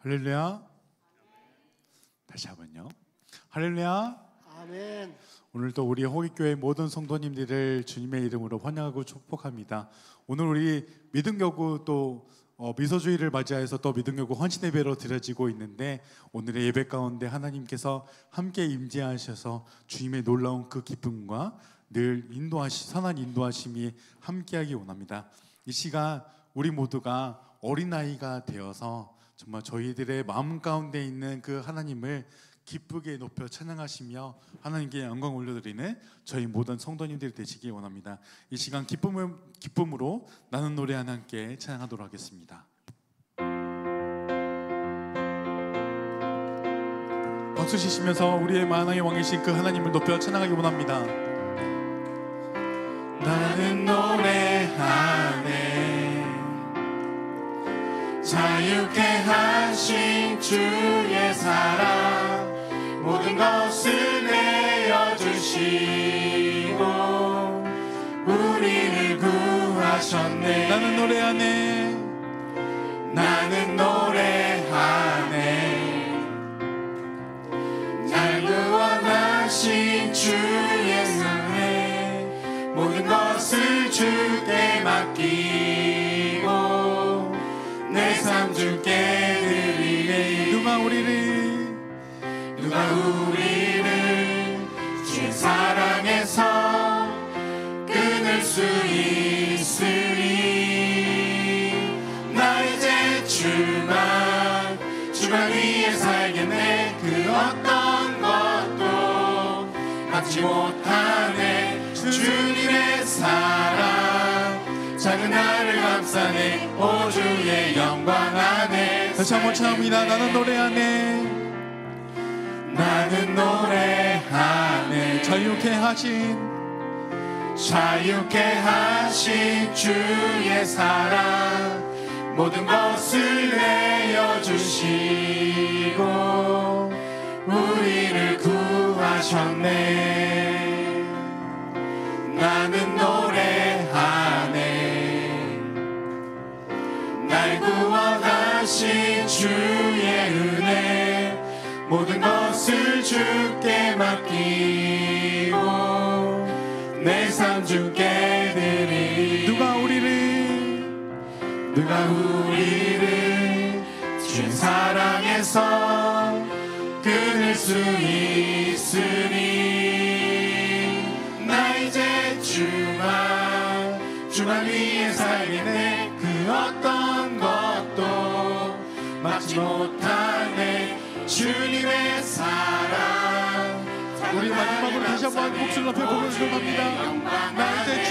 할렐루야. 다시 한번요. 할렐루야. 아멘. 오늘도 우리 호익교회 모든 성도님들을 주님의 이름으로 환영하고 축복합니다. 오늘 우리 믿음교구 또 미소주의를 맞이해서 또 믿음교구 헌신예배로 드려지고 있는데, 오늘의 예배 가운데 하나님께서 함께 임재하셔서 주님의 놀라운 그 기쁨과 늘 선한 인도하심이 함께하기 원합니다. 이 시간 우리 모두가 어린아이가 되어서 정말 저희들의 마음 가운데 있는 그 하나님을 기쁘게 높여 찬양하시며 하나님께 영광 올려드리는 저희 모든 성도님들이 되시기 원합니다. 이 시간 기쁨으로 나는 노래 하나 함께 찬양하도록 하겠습니다. 박수 치시면서 우리의 만왕의 왕이신 그 하나님을 높여 찬양하기 원합니다. 나는 노래하네 자유케 하신 주의 사랑, 모든 것을 내어주시고 우리를 구하셨네. 나는 노래하네, 나는 노래하네 날 구원하신 주의 은혜, 모든 것을 주께 맡기고 내 삶 주께 드리네. 누가 우리를 주의 사랑에서 끊을 수 있으리. 나 이제 주만 위에 살겠네. 그 어떤 것도 막지 못하네. 주님의 사랑 작은 나를 감싸네. 오 주의 영광 안에 다시 한번 찬양합니다. 나는 노래하네, 나는 노래하네 자유케 하신 주의 사랑, 모든 것을 내어주시고 우리를 구하셨네. 나는 노래하네 날 구원하신 주의 은혜, 모든 것을 주께 맡기고 내 삶 주께 드리리. 누가 우리를 주의 사랑에서 끊을 수 있으니. 나 이제 주만 위에 살겠네. 그 어떤 것도 막지 못하네. 주님의 사랑. 우리 마지막으로 다시 한번 목소리 높여 고백을 합니다. 나 이제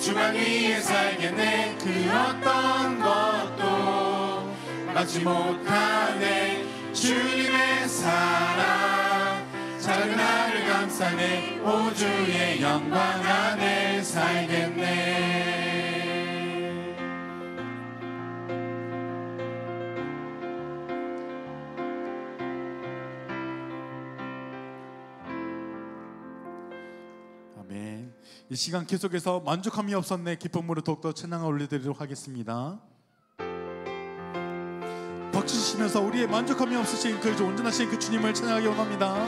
주만 위에 살겠네. 그 어떤 것도 막지 못하네. 주님의 사랑 작은 나를 감싸네. 오 주의 영광 안에 살겠네. 아멘. 이 시간 계속해서 만족함이 없었네 기쁨으로 더욱더 찬양을 올려드리도록 하겠습니다. 박수 치시면서 우리의 만족함이 없으신 그 온전하신 그 주님을 찬양하기 원합니다.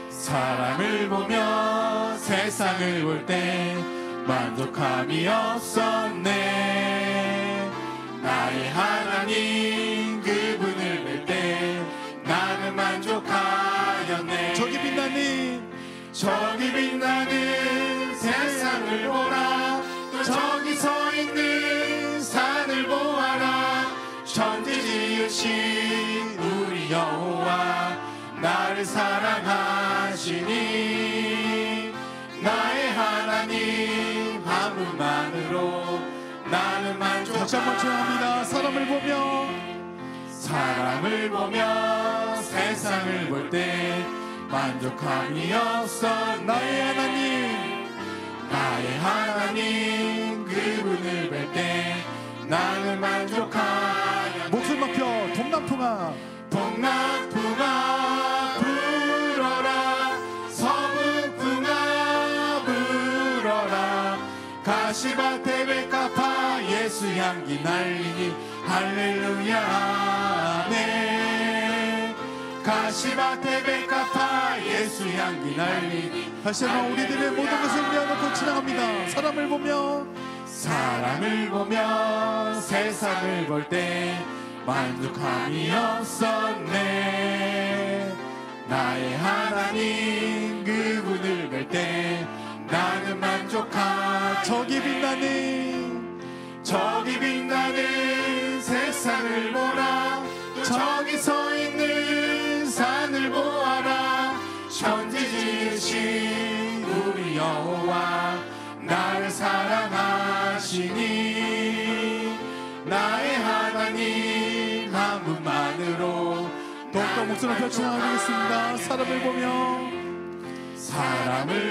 사람을 보며 세상을 볼 때 만족함이 없었네. 나의 하나님 그분을 뵐 때 나는 만족하였네. 저기 빛나는 세상을 보라. 또 저기 서 있는 산을 보아라. 천지 지으신 우리 여호와 나를 사랑하시니. 나의 하나님 한 분만으로 나는 만족하네. 다시 한번 찬양합니다. 사람을 보며 세상을 볼 때 만족함이 없어. 나의 하나님 그분을 뵐 때 나는 만족하였네. 목소리 높여 동남풍아 불어라. 서북풍아 불어라. 가시 가시밭에 백합화 예수 향기 날리니 할렐루야 아멘. 가시밭에 백합화 예수 향기 날리니 다시 한번 우리들의 모든 것을 내어놓고 지나갑니다. 사람을 보며 세상을 볼 때 만족함이 없었네. 나의 하나님 그분을 뵐 때 나는 만족하네. 저기 빛나는 세상을 보라. 저기 서 있는 산을 보아라. 천지 지으신 우리 여호와 나를 사랑하시니 나의 하나님 한 분만으로 더욱더 목소리를 펼쳐 나가겠습니다. 사람을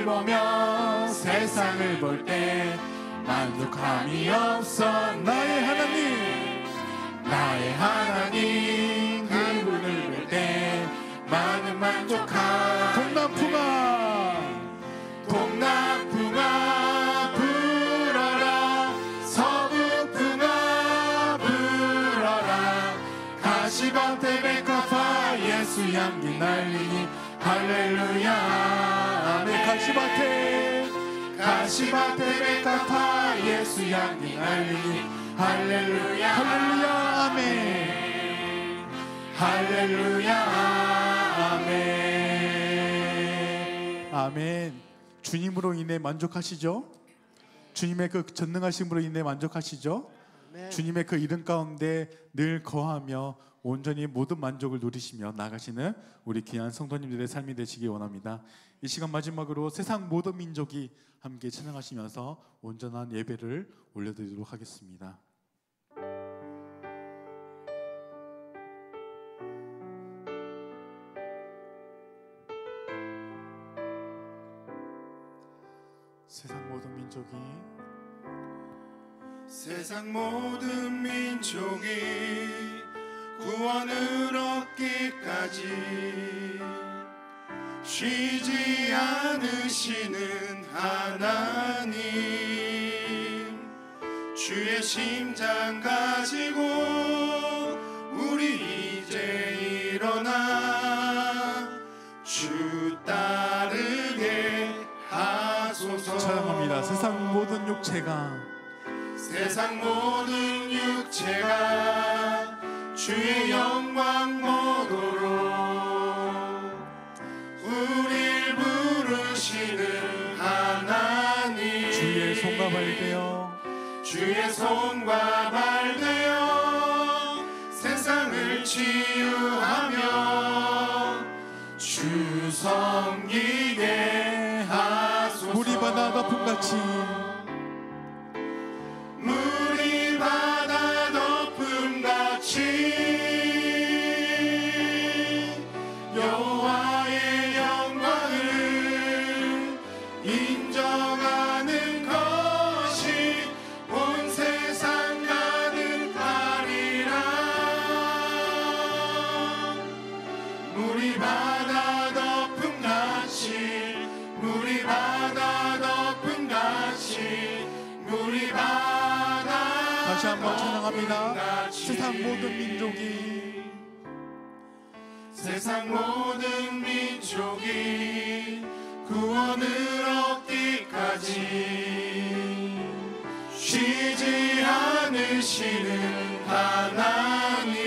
보며 세상을 볼 때 만족함이 없어. 나의 하나님 그분을 볼 때 나는 만족하. 동남풍아 불어라. 서북풍아 불어라. 가시밭에 백합화 예수 향기 날리니 할렐루야 아멘. 가시밭에 백합화 예수 향기 날리니 할렐루야 아멘. 할렐루야 아멘. 아멘. 주님으로 인해 만족하시죠? 주님의 그 전능하심으로 인해 만족하시죠? 아멘. 주님의 그 이름 가운데 늘 거하며 온전히 모든 만족을 누리시며 나가시는 우리 귀한 성도님들의 삶이 되시기 원합니다. 이 시간 마지막으로 세상 모든 민족이 함께 찬양하시면서 온전한 예배를 올려드리도록 하겠습니다. 세상 모든 민족이 구원을 얻기까지 쉬지 않으시는 하나님, 주의 심장 가지고 우리 이제 일어나 주 따르게 하소서. 찬양합니다. 세상 모든 육체가 주의 영광 보도록 우릴 부르시는 하나님, 주의 손과 발되어 세상을 치유하며 주 섬기게 하소서. 물이 바다 덮음같이 여호와의 영광을 인정하는 것이 온 세상 가득하리라. 물이 바다 덮음같이 물이 바다 덮음같이 물이 바다 다시 한번 찬양합니다. 세상 모든 민족이 구원을 얻기까지 쉬지 않으시는 하나님,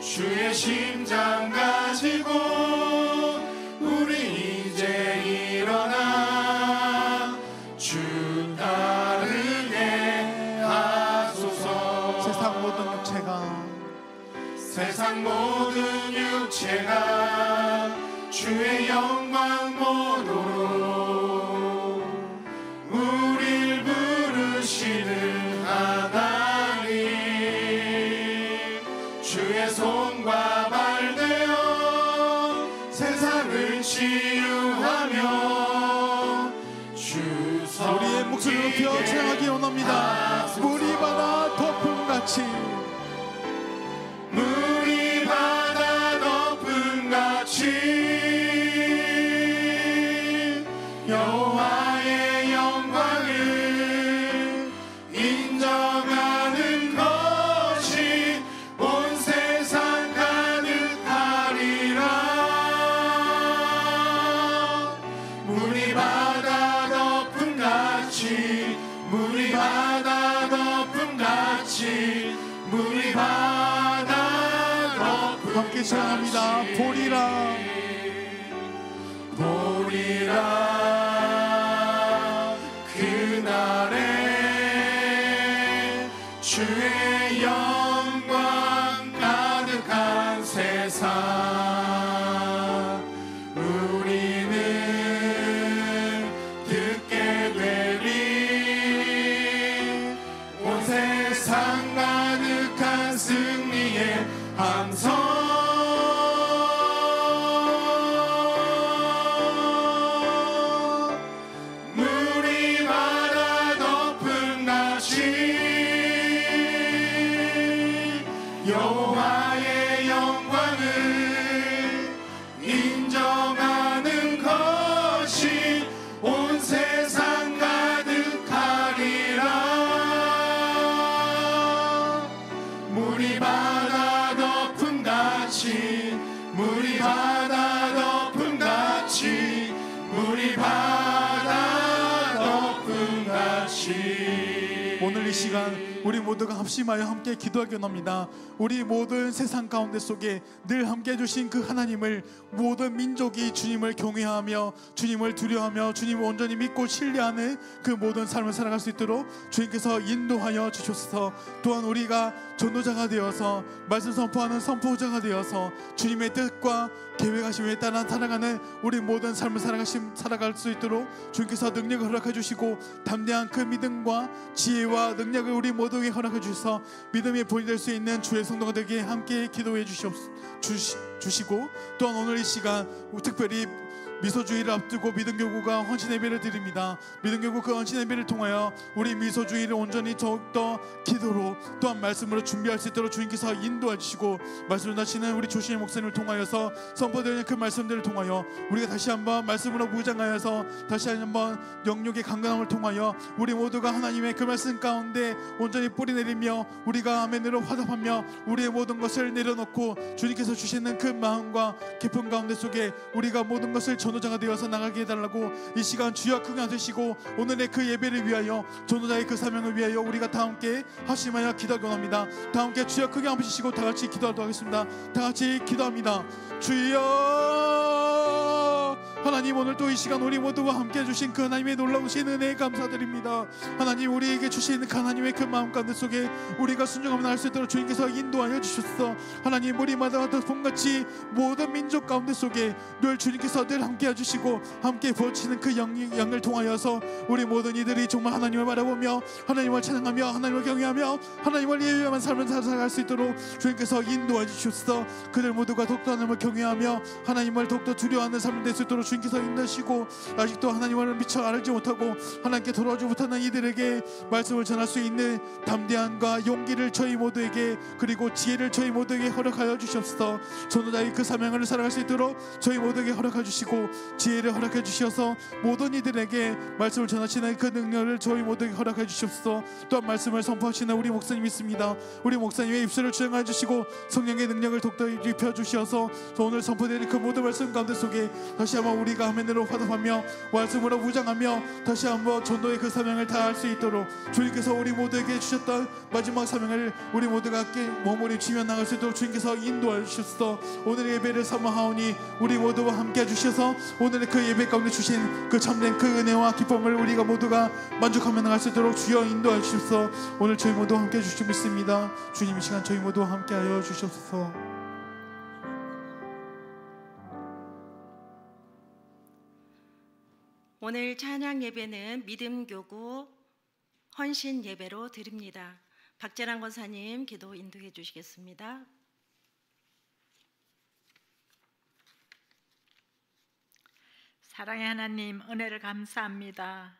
주의 심장 가지고 우리 이제 일어나 주 따르게 하소서. 세상 모든 육체가 주의 영광 보도록 우릴 부르시는 하나님, 주의 손과 발되어 세상을 치유하며 주 우리의 목소리를 높여 찬양하기 원합니다. 물이 바다 덮음같이 물이 바다 덮음같이 여호와의 영광을 같이 물이 바다 덮음같이 물이 바다 덮음 함께 찬양합니다. 보리라 그날에 주의 영광 가득한 세상 우리는 듣게 되리 온 세상 가득한 승리의 함성 여호와의 영광을 인정하는 것이 온 세상 가득하리라 물이 바다 덮음같이 물이 바다 덮음같이 물이 바다 덮음같이 오늘 이 시간 우리 모두가 합심하여 함께 기도하기 원합니다. 우리 모든 세상 가운데 속에 늘 함께 해주신 그 하나님을 모든 민족이 주님을 경외하며 주님을 두려워하며 주님을 온전히 믿고 신뢰하는 그 모든 삶을 살아갈 수 있도록 주님께서 인도하여 주셨어. 또한 우리가 전도자가 되어서 말씀 선포하는 선포자가 되어서 주님의 뜻과 계획하심에 따라 살아가는 우리 모든 삶을 살아갈 수 있도록 주님께서 능력을 허락해 주시고 담대한 그 믿음과 지혜와 능력을 우리 모두에게 허락해 주셔서 믿음의 본이 될 수 있는 주의 성도들에게 함께 기도해 주시고 또한 오늘 이 시간 특별히 미소주의를 앞두고 믿음교구가 헌신 예배를 드립니다. 믿음교구 그 헌신 예배를 통하여 우리 미소주의를 온전히 더욱더 기도로 또한 말씀으로 준비할 수 있도록 주님께서 인도해 주시고 말씀을 전하시는 우리 조신의 목사님을 통하여서 선포되는 그 말씀들을 통하여 우리가 다시 한번 말씀으로 무장하여서 다시 한번 영육의 강건함을 통하여 우리 모두가 하나님의 그 말씀 가운데 온전히 뿌리내리며 우리가 아멘으로 화답하며 우리의 모든 것을 내려놓고 주님께서 주시는 그 마음과 기쁨 가운데 속에 우리가 모든 것을 전도자가 되어서 나가게 해달라고 이 시간 주여 크게 하시고 오늘의 그 예배를 위하여 전도자의 그 사명을 위하여 우리가 다 함께 합심하여 기도하기 원합니다. 다 함께 주여 크게 한번 다 같이 기도하도록 하겠습니다. 다 같이 기도합니다. 주여 하나님 오늘 또 이 시간 우리 모두와 함께 해주신 그 하나님의 놀라우신 은혜에 감사드립니다. 하나님 우리에게 주신 그 하나님의 그 마음 가운데 속에 우리가 순종하며 나갈 수 있도록 주님께서 인도하여 주셨어. 하나님 우리마다 봄같이 모든 민족 가운데 속에 늘 주님께서 늘 함께 해주시고 함께 부어주시는 그 영을 통하여서 우리 모든 이들이 정말 하나님을 바라보며 하나님을 찬양하며 하나님을 경외하며 하나님을 예배하는 삶을 살아갈 수 있도록 주님께서 인도해 주셨어. 그들 모두가 더욱더 하나님을 경외하며 하나님을 더욱더 두려워하는 삶을 될 수 있도록 주님께서 인도하시고 아직도 하나님을 미처 알지 못하고 하나님께 돌아오지 못하는 이들에게 말씀을 전할 수 있는 담대함과 용기를 저희 모두에게 그리고 지혜를 저희 모두에게 허락하여 주셨어. 전도자의 그 사명을 살아갈 수 있도록 저희 모두에게 허락해 주시고 지혜를 허락해 주셔서 모든 이들에게 말씀을 전하시는 그 능력을 저희 모두에게 허락해 주셨어. 또한 말씀을 선포하시는 우리 목사님 있습니다. 우리 목사님의 입술을 주장해 주시고 성령의 능력을 독도 입혀 주셔서 오늘 선포되는 그 모든 말씀 가운데 속에 다시 한번 우리가 화면으로 화답하며 말씀으로 무장하며 다시 한번 전도의 그 사명을 다할 수 있도록 주님께서 우리 모두에게 주셨던 마지막 사명을 우리 모두가 함께 머무르치며 나갈 수 있도록 주님께서 인도해 주셨어. 오늘 예배를 사모하오니 우리 모두와 함께 해주셔서 오늘의 그 예배 가운데 주신 그 참된 그 은혜와 기쁨을 우리가 모두가 만족하며 나갈 수 있도록 주여 인도해 주셔서 오늘 저희 모두와 함께 해주시고 있습니다. 주님 이 시간 저희 모두와 함께 하여 주셔서. 오늘 찬양 예배는 믿음교구 헌신 예배로 드립니다. 박재란 권사님 기도 인도해 주시겠습니다. 사랑의 하나님 은혜를 감사합니다.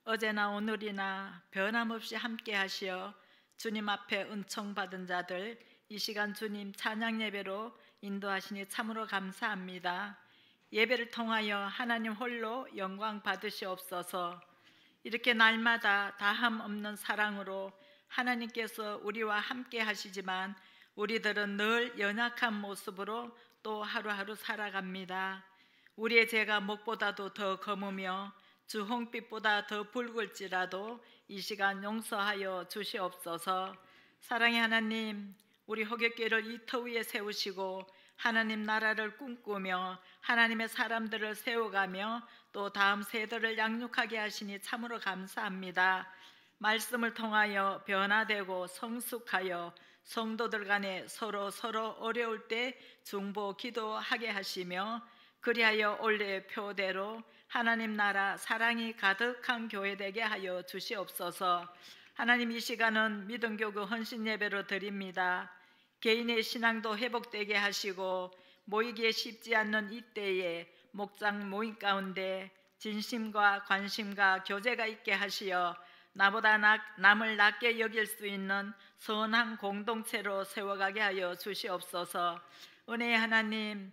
어제나 오늘이나 변함없이 함께 하시어 주님 앞에 은총받은 자들 이 시간 주님 찬양 예배로 인도하시니 참으로 감사합니다. 예배를 통하여 하나님 홀로 영광 받으시옵소서. 이렇게 날마다 다함 없는 사랑으로 하나님께서 우리와 함께 하시지만 우리들은 늘 연약한 모습으로 또 하루하루 살아갑니다. 우리의 죄가 목보다도 더 검으며 주홍빛보다 더 붉을지라도 이 시간 용서하여 주시옵소서. 사랑의 하나님, 우리 호격교회를 이 터 위에 세우시고 하나님 나라를 꿈꾸며 하나님의 사람들을 세워가며 또 다음 세대를 양육하게 하시니 참으로 감사합니다. 말씀을 통하여 변화되고 성숙하여 성도들 간에 서로 어려울 때 중보 기도하게 하시며 그리하여 원래의 표대로 하나님 나라 사랑이 가득한 교회 되게 하여 주시옵소서. 하나님, 이 시간은 믿음교구 헌신 예배로 드립니다. 개인의 신앙도 회복되게 하시고 모이기에 쉽지 않는 이때에 목장 모임 가운데 진심과 관심과 교제가 있게 하시어 나보다 남을 낮게 여길 수 있는 선한 공동체로 세워가게 하여 주시옵소서. 은혜의 하나님,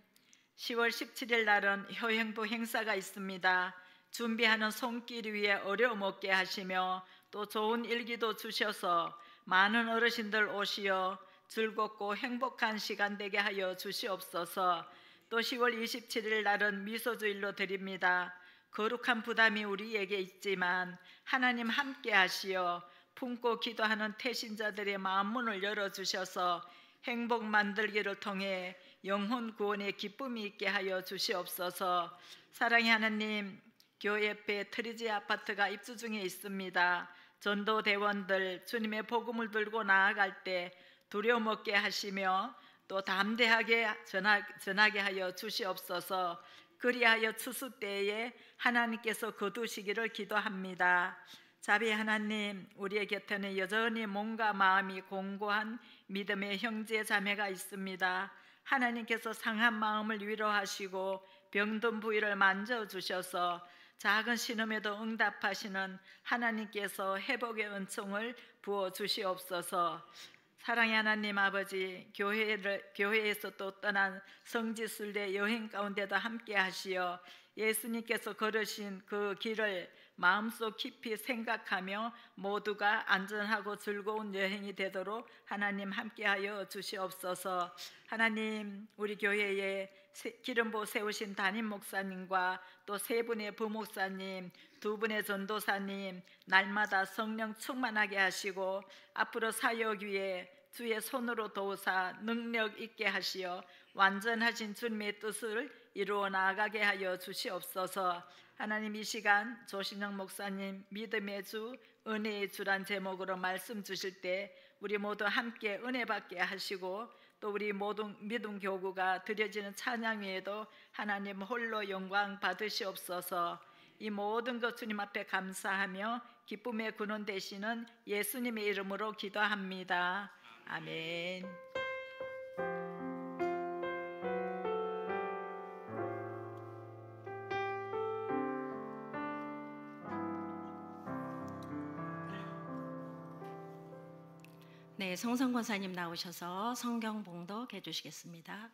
10월 17일 날은 효행부 행사가 있습니다. 준비하는 손길 위에 어려움 없게 하시며 또 좋은 일기도 주셔서 많은 어르신들 오시어 즐겁고 행복한 시간 되게 하여 주시옵소서. 또 10월 27일 날은 미소주일로 드립니다. 거룩한 부담이 우리에게 있지만 하나님 함께 하시어 품고 기도하는 태신자들의 마음 문을 열어주셔서 행복 만들기를 통해 영혼 구원의 기쁨이 있게 하여 주시옵소서. 사랑의 하나님, 교회 옆에 트리지 아파트가 입주 중에 있습니다. 전도대원들 주님의 복음을 들고 나아갈 때 두려움 없게 하시며 또 담대하게 전하게 하여 주시옵소서. 그리하여 추수 때에 하나님께서 거두시기를 기도합니다. 자비 하나님, 우리의 곁에는 여전히 몸과 마음이 공고한 믿음의 형제 자매가 있습니다. 하나님께서 상한 마음을 위로하시고 병든 부위를 만져주셔서 작은 신음에도 응답하시는 하나님께서 회복의 은총을 부어주시옵소서. 사랑의 하나님 아버지, 교회에서 또 떠난 성지순례 여행 가운데도 함께 하시어 예수님께서 걸으신 그 길을 마음속 깊이 생각하며 모두가 안전하고 즐거운 여행이 되도록 하나님 함께하여 주시옵소서. 하나님, 우리 교회에 기름부 세우신 담임 목사님과 또 세 분의 부목사님, 두 분의 전도사님 날마다 성령 충만하게 하시고 앞으로 사역 위에 주의 손으로 도우사 능력 있게 하시어 완전하신 주님의 뜻을 이루어 나아가게 하여 주시옵소서. 하나님, 이 시간 조신영 목사님 믿음의 주, 은혜의 주란 제목으로 말씀 주실 때 우리 모두 함께 은혜 받게 하시고 또 우리 모든 믿음 교구가 드려지는 찬양 위에도 하나님 홀로 영광 받으시옵소서. 이 모든 것 주님 앞에 감사하며 기쁨의 근원 되시는 예수님의 이름으로 기도합니다. 아멘. 네, 성성 권사님 나오셔서 성경 봉독 해주시겠습니다.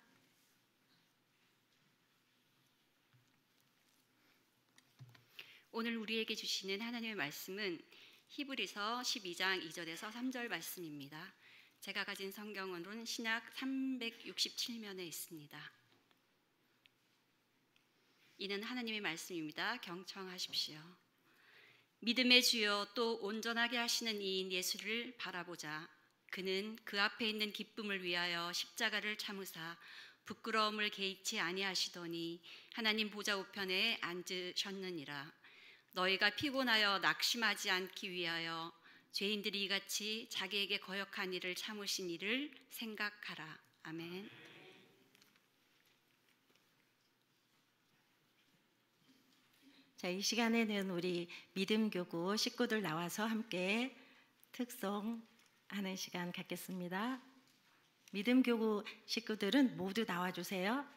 오늘 우리에게 주시는 하나님의 말씀은 히브리서 12장 2절에서 3절 말씀입니다. 제가 가진 성경으로는 신약 367면에 있습니다. 이는 하나님의 말씀입니다. 경청하십시오. 믿음의 주여 또 온전하게 하시는 이인 예수를 바라보자. 그는 그 앞에 있는 기쁨을 위하여 십자가를 참으사 부끄러움을 개의치 아니하시더니 하나님 보좌 우편에 앉으셨느니라. 너희가 피곤하여 낙심하지 않기 위하여 죄인들이 이같이 자기에게 거역한 일을 참으신 이를 생각하라. 아멘. 자, 이 시간에는 우리 믿음교구 식구들 나와서 함께 특송하는 시간 갖겠습니다. 믿음교구 식구들은 모두 나와주세요.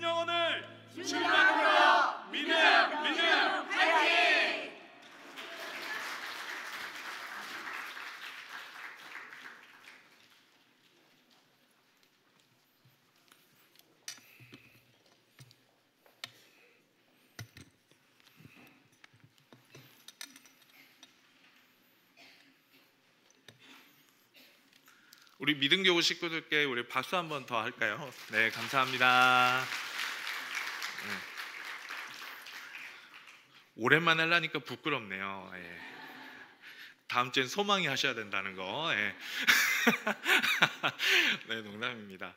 영혼을 출발으로 믿음 파이팅! 우리 믿음교구 식구들께 우리 박수 한 번 더 할까요? 네, 감사합니다. 네. 오랜만에 하려니까 부끄럽네요. 예. 다음 주엔 소망이 하셔야 된다는 거. 예. 네, 농담입니다.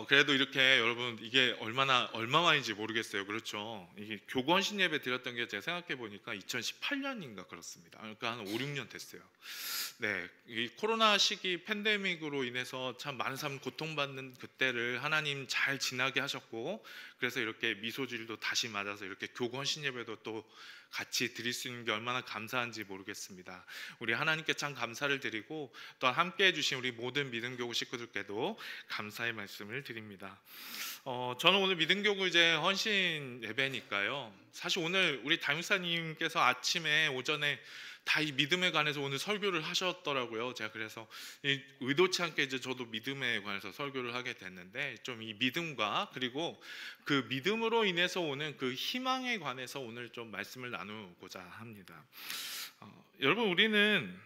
그래도 이렇게 여러분 이게 얼마만인지 모르겠어요. 그렇죠? 이게 교구 헌신 예배 드렸던 게 제가 생각해 보니까 2018년인가 그렇습니다. 그러니까 한 5, 6년 됐어요. 네, 이 코로나 시기 팬데믹으로 인해서 참 많은 사람 고통받는 그때를 하나님 잘 지나게 하셨고, 그래서 이렇게 미소질도 다시 맞아서 이렇게 교구 헌신 예배도 또 같이 드릴 수 있는 게 얼마나 감사한지 모르겠습니다. 우리 하나님께 참 감사를 드리고 또 함께해 주신 우리 모든 믿음교구 식구들께도 감사의 말씀을 드립니다. 저는 오늘 믿음교구 이제 헌신 예배니까요. 사실 오늘 우리 담임사님께서 아침에 오전에 다 이 믿음에 관해서 오늘 설교를 하셨더라고요. 제가 그래서 의도치 않게 이제 저도 믿음에 관해서 설교를 하게 됐는데, 좀 이 믿음과 그리고 그 믿음으로 인해서 오는 그 희망에 관해서 오늘 좀 말씀을 나누고자 합니다. 여러분, 우리는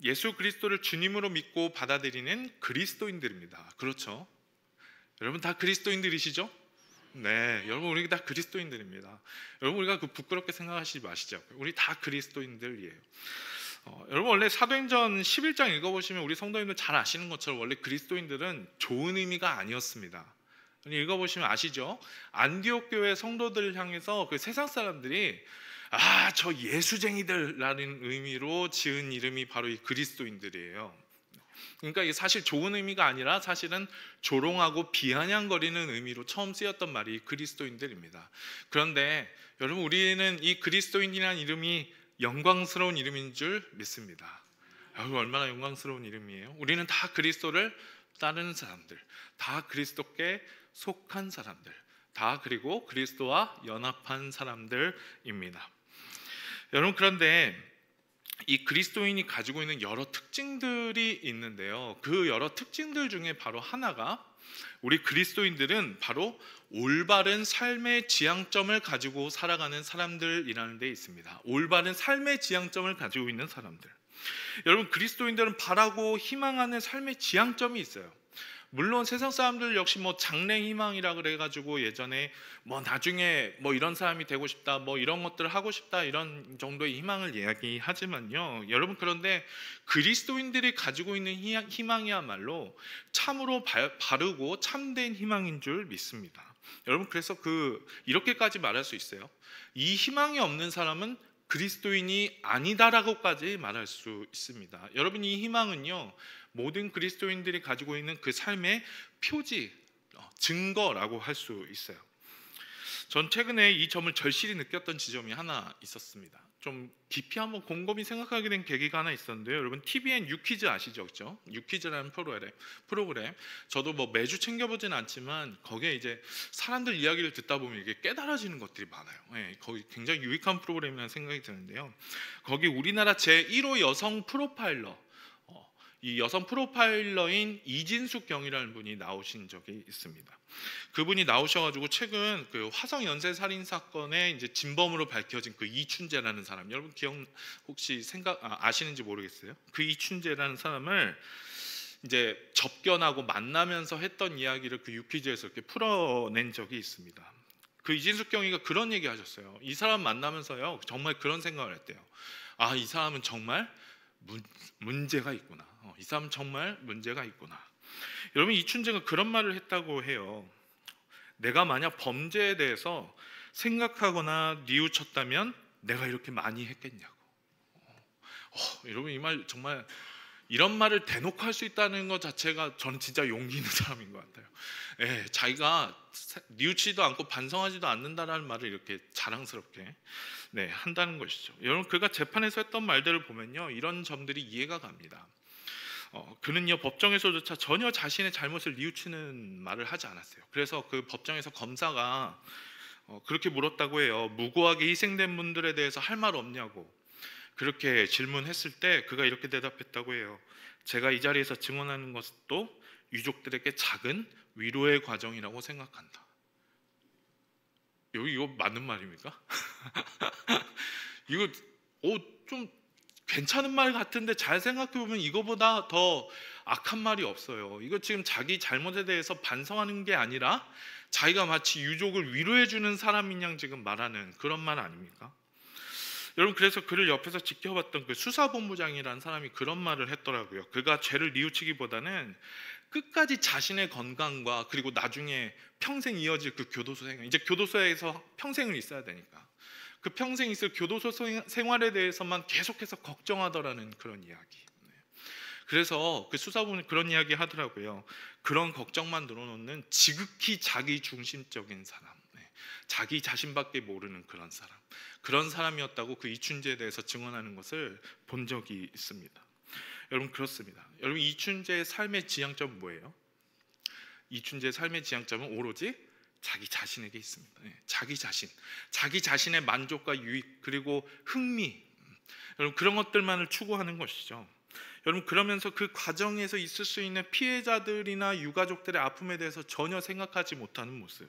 예수 그리스도를 주님으로 믿고 받아들이는 그리스도인들입니다. 그렇죠? 여러분 다 그리스도인들이시죠? 네, 여러분 우리 다 그리스도인들입니다. 여러분 우리가 그 부끄럽게 생각하시지 마시죠. 우리 다 그리스도인들이에요. 여러분 원래 사도행전 11장 읽어보시면 우리 성도님들 잘 아시는 것처럼 원래 그리스도인들은 좋은 의미가 아니었습니다. 읽어보시면 아시죠? 안디옥 교회 성도들을 향해서 그 세상 사람들이 저 예수쟁이들라는 의미로 지은 이름이 바로 이 그리스도인들이에요. 그러니까 이게 사실 좋은 의미가 아니라 사실은 조롱하고 비아냥거리는 의미로 처음 쓰였던 말이 그리스도인들입니다. 그런데 여러분 우리는 이 그리스도인이라는 이름이 영광스러운 이름인 줄 믿습니다. 얼마나 영광스러운 이름이에요. 우리는 다 그리스도를 따르는 사람들, 다 그리스도께 속한 사람들, 다 그리고 그리스도와 연합한 사람들입니다. 여러분 그런데 이 그리스도인이 가지고 있는 여러 특징들이 있는데요. 그 여러 특징들 중에 바로 하나가 우리 그리스도인들은 바로 올바른 삶의 지향점을 가지고 살아가는 사람들이라는 데 있습니다. 올바른 삶의 지향점을 가지고 있는 사람들. 여러분 그리스도인들은 바라고 희망하는 삶의 지향점이 있어요. 물론 세상 사람들 역시 장래 희망이라 그래가지고 예전에 나중에 이런 사람이 되고 싶다, 이런 것들을 하고 싶다, 이런 정도의 희망을 이야기하지만요. 여러분 그런데 그리스도인들이 가지고 있는 희망이야말로 참으로 바르고 참된 희망인 줄 믿습니다. 여러분 그래서 이렇게까지 말할 수 있어요. 이 희망이 없는 사람은 그리스도인이 아니다라고까지 말할 수 있습니다. 여러분 이 희망은요, 모든 그리스도인들이 가지고 있는 그 삶의 표지, 증거라고 할 수 있어요. 전 최근에 이 점을 절실히 느꼈던 지점이 하나 있었습니다. 좀 깊이 한번 곰곰이 생각하게 된 계기가 하나 있었는데요. 여러분 TVN 유퀴즈 아시죠? 그렇죠? 유퀴즈라는 프로그램 저도 매주 챙겨보지는 않지만 거기에 이제 사람들 이야기를 듣다 보면 이게 깨달아지는 것들이 많아요. 네, 거기 굉장히 유익한 프로그램이라는 생각이 드는데요. 거기 우리나라 제1호 여성 프로파일러, 이 여성 프로파일러인 이진숙 경이라는 분이 나오신 적이 있습니다. 그분이 나오셔가지고 최근 그 화성 연쇄 살인 사건의 이제 진범으로 밝혀진 그 이춘재라는 사람, 여러분 혹시 아시는지 모르겠어요. 그 이춘재라는 사람을 이제 접견하고 만나면서 했던 이야기를 그 유퀴즈에서 이렇게 풀어낸 적이 있습니다. 그 이진숙 경위가 그런 얘기 하셨어요. 이 사람 만나면서요 정말 그런 생각을 했대요. 이 사람은 정말 문제가 있구나. 이 사람은 정말 문제가 있구나. 여러분 이춘재가 그런 말을 했다고 해요. 내가 만약 범죄에 대해서 생각하거나 뉘우쳤다면 내가 이렇게 많이 했겠냐고. 여러분 이 말 정말, 이런 말을 대놓고 할 수 있다는 것 자체가 저는 진짜 용기 있는 사람인 것 같아요. 자기가 뉘우치지도 않고 반성하지도 않는다라는 말을 이렇게 자랑스럽게 한다는 것이죠. 여러분 그가 재판에서 했던 말들을 보면요, 이런 점들이 이해가 갑니다. 그는요 법정에서조차 전혀 자신의 잘못을 뉘우치는 말을 하지 않았어요. 그래서 그 법정에서 검사가 그렇게 물었다고 해요. 무고하게 희생된 분들에 대해서 할 말 없냐고 그렇게 질문했을 때 그가 이렇게 대답했다고 해요. 제가 이 자리에서 증언하는 것도 유족들에게 작은 위로의 과정이라고 생각한다. 이거 맞는 말입니까? 이거 좀 괜찮은 말 같은데 잘 생각해 보면 이거보다 더 악한 말이 없어요. 이거 지금 자기 잘못에 대해서 반성하는 게 아니라 자기가 마치 유족을 위로해 주는 사람인 양 지금 말하는 그런 말 아닙니까? 여러분, 그래서 그를 옆에서 지켜봤던 그 수사본부장이라는 사람이 그런 말을 했더라고요. 그가 죄를 뉘우치기보다는 끝까지 자신의 건강과 그리고 나중에 평생 이어질 그 교도소 생활, 이제 교도소에서 평생을 있어야 되니까 그 평생 있을 교도소 생활에 대해서만 계속해서 걱정하더라는 그런 이야기. 그래서 그 수사본이 그런 이야기 하더라고요. 그런 걱정만 늘어놓는 지극히 자기 중심적인 사람, 자기 자신밖에 모르는 그런 사람이었다고 그 이춘재에 대해서 증언하는 것을 본 적이 있습니다. 여러분, 그렇습니다. 여러분, 이춘재의 삶의 지향점은 뭐예요? 이춘재의 삶의 지향점은 오로지 자기 자신에게 있습니다. 자기 자신의 만족과 유익 그리고 흥미, 여러분, 그런 것들만을 추구하는 것이죠. 여러분, 그러면서 그 과정에서 있을 수 있는 피해자들이나 유가족들의 아픔에 대해서 전혀 생각하지 못하는 모습.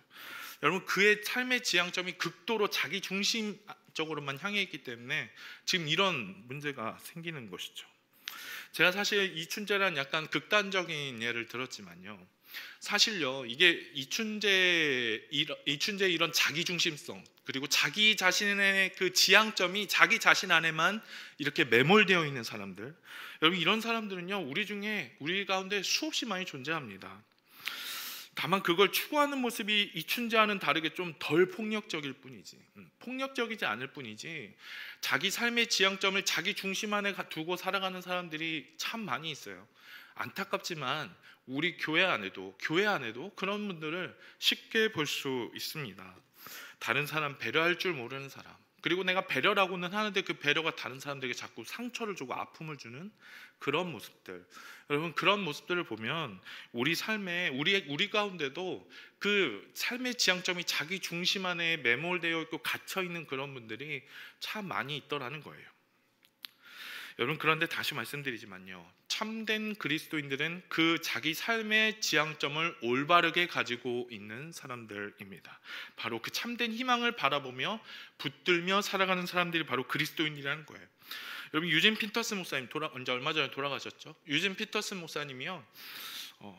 여러분, 그의 삶의 지향점이 극도로 자기 중심적으로만 향해 있기 때문에 지금 이런 문제가 생기는 것이죠. 제가 사실 이춘재란 약간 극단적인 예를 들었지만요, 사실요, 이게 이춘재의 이런 자기 중심성 그리고 자기 자신의 그 지향점이 자기 자신 안에만 이렇게 매몰되어 있는 사람들, 여러분, 이런 사람들은요 우리 가운데 수없이 많이 존재합니다. 다만 그걸 추구하는 모습이 이춘재와는 다르게 좀 덜 폭력적일 뿐이지, 폭력적이지 않을 뿐이지, 자기 삶의 지향점을 자기 중심 안에 두고 살아가는 사람들이 참 많이 있어요. 안타깝지만 우리 교회 안에도 그런 분들을 쉽게 볼 수 있습니다. 다른 사람 배려할 줄 모르는 사람, 그리고 내가 배려라고는 하는데 그 배려가 다른 사람들에게 자꾸 상처를 주고 아픔을 주는 그런 모습들. 여러분, 그런 모습들을 보면 우리 삶에 우리 가운데도 그 삶의 지향점이 자기 중심 안에 매몰되어 있고 갇혀 있는 그런 분들이 참 많이 있더라는 거예요. 여러분, 그런데 다시 말씀드리지만요, 참된 그리스도인들은 그 자기 삶의 지향점을 올바르게 가지고 있는 사람들입니다. 바로 그 참된 희망을 바라보며 붙들며 살아가는 사람들이 바로 그리스도인이라는 거예요. 여러분, 유진 피터스 목사님 이제 얼마 전에 돌아가셨죠. 유진 피터스 목사님이요,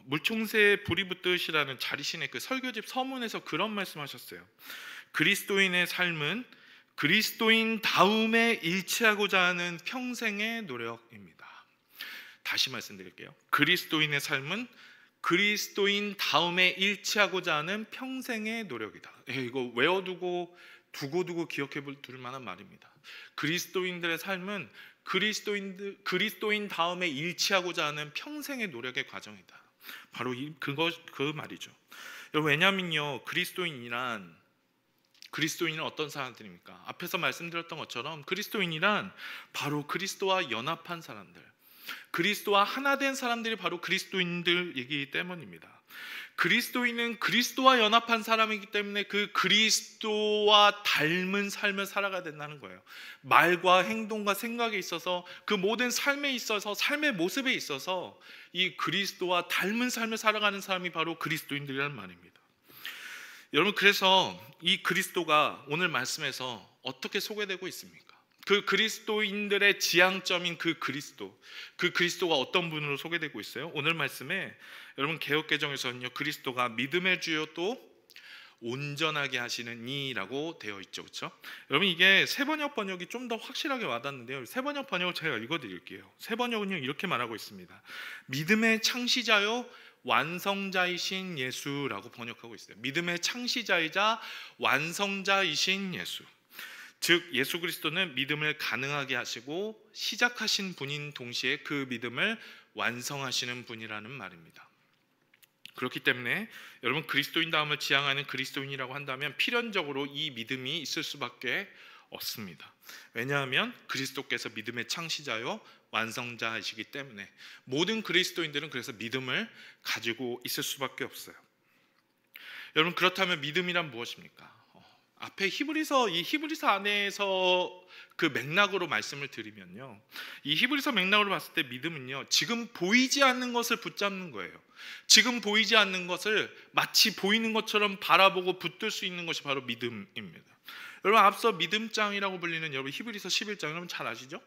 물총새에 불이 붙듯이라는 자리신의 그 설교집 서문에서 그런 말씀하셨어요. 그리스도인의 삶은 그리스도인 다음에 일치하고자 하는 평생의 노력입니다. 다시 말씀드릴게요. 그리스도인의 삶은 그리스도인 다음에 일치하고자 하는 평생의 노력이다. 이거 외워두고 두고 기억해 둘 만한 말입니다. 그리스도인들의 삶은 그리스도인 다음에 일치하고자 하는 평생의 노력의 과정이다. 바로 그 말이죠. 왜냐하면요, 그리스도인은 어떤 사람들입니까? 앞에서 말씀드렸던 것처럼 그리스도인이란 바로 그리스도와 연합한 사람들, 그리스도와 하나 된 사람들이 바로 그리스도인들이기 때문입니다. 그리스도인은 그리스도와 연합한 사람이기 때문에 그 그리스도와 닮은 삶을 살아가야 된다는 거예요. 말과 행동과 생각에 있어서, 그 모든 삶에 있어서, 삶의 모습에 있어서 이 그리스도와 닮은 삶을 살아가는 사람이 바로 그리스도인들이라는 말입니다. 여러분, 그래서 이 그리스도가 오늘 말씀에서 어떻게 소개되고 있습니까? 그 그리스도인들의 지향점인 그 그리스도가 어떤 분으로 소개되고 있어요? 오늘 말씀에 여러분, 개역개정에서는요, 그리스도가 믿음의 주요 또 온전하게 하시는 이라고 되어 있죠, 그렇죠? 여러분, 이게 세번역 번역이 좀 더 확실하게 와닿는데요, 세번역 번역을 제가 읽어드릴게요. 세번역은요 이렇게 말하고 있습니다. 믿음의 창시자요 완성자이신 예수라고 번역하고 있어요. 믿음의 창시자이자 완성자이신 예수, 즉 예수 그리스도는 믿음을 가능하게 하시고 시작하신 분인 동시에 그 믿음을 완성하시는 분이라는 말입니다. 그렇기 때문에 여러분, 그리스도인 다음을 지향하는 그리스도인이라고 한다면 필연적으로 이 믿음이 있을 수밖에 없습니다. 왜냐하면 그리스도께서 믿음의 창시자요 완성자이시기 때문에 모든 그리스도인들은 그래서 믿음을 가지고 있을 수밖에 없어요. 여러분, 그렇다면 믿음이란 무엇입니까? 앞에 히브리서 안에서 그 맥락으로 말씀을 드리면요, 이 히브리서 맥락으로 봤을 때 믿음은요, 지금 보이지 않는 것을 붙잡는 거예요. 지금 보이지 않는 것을 마치 보이는 것처럼 바라보고 붙들 수 있는 것이 바로 믿음입니다. 여러분, 앞서 믿음장이라고 불리는 여러분 히브리서 11장 여러분 잘 아시죠?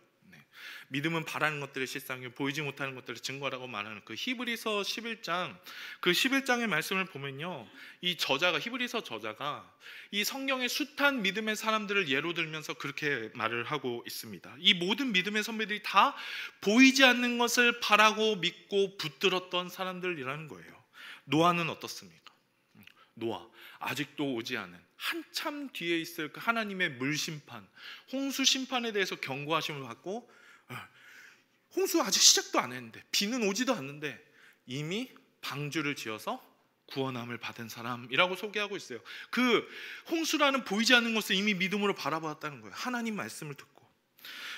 믿음은 바라는 것들의 실상이요 보이지 못하는 것들의 증거라고 말하는 그 히브리서 11장, 그 11장의 말씀을 보면요, 이 저자가, 히브리서 저자가 이 성경의 숱한 믿음의 사람들을 예로 들면서 그렇게 말을 하고 있습니다. 이 모든 믿음의 선배들이 다 보이지 않는 것을 바라고 믿고 붙들었던 사람들이라는 거예요. 노아는 어떻습니까? 노아, 아직도 오지 않은 한참 뒤에 있을 그 하나님의 물심판, 홍수 심판에 대해서 경고하심을 받고, 홍수 아직 시작도 안 했는데, 비는 오지도 않는데 이미 방주를 지어서 구원함을 받은 사람이라고 소개하고 있어요. 그 홍수라는 보이지 않는 것을 이미 믿음으로 바라보았다는 거예요. 하나님 말씀을 듣고.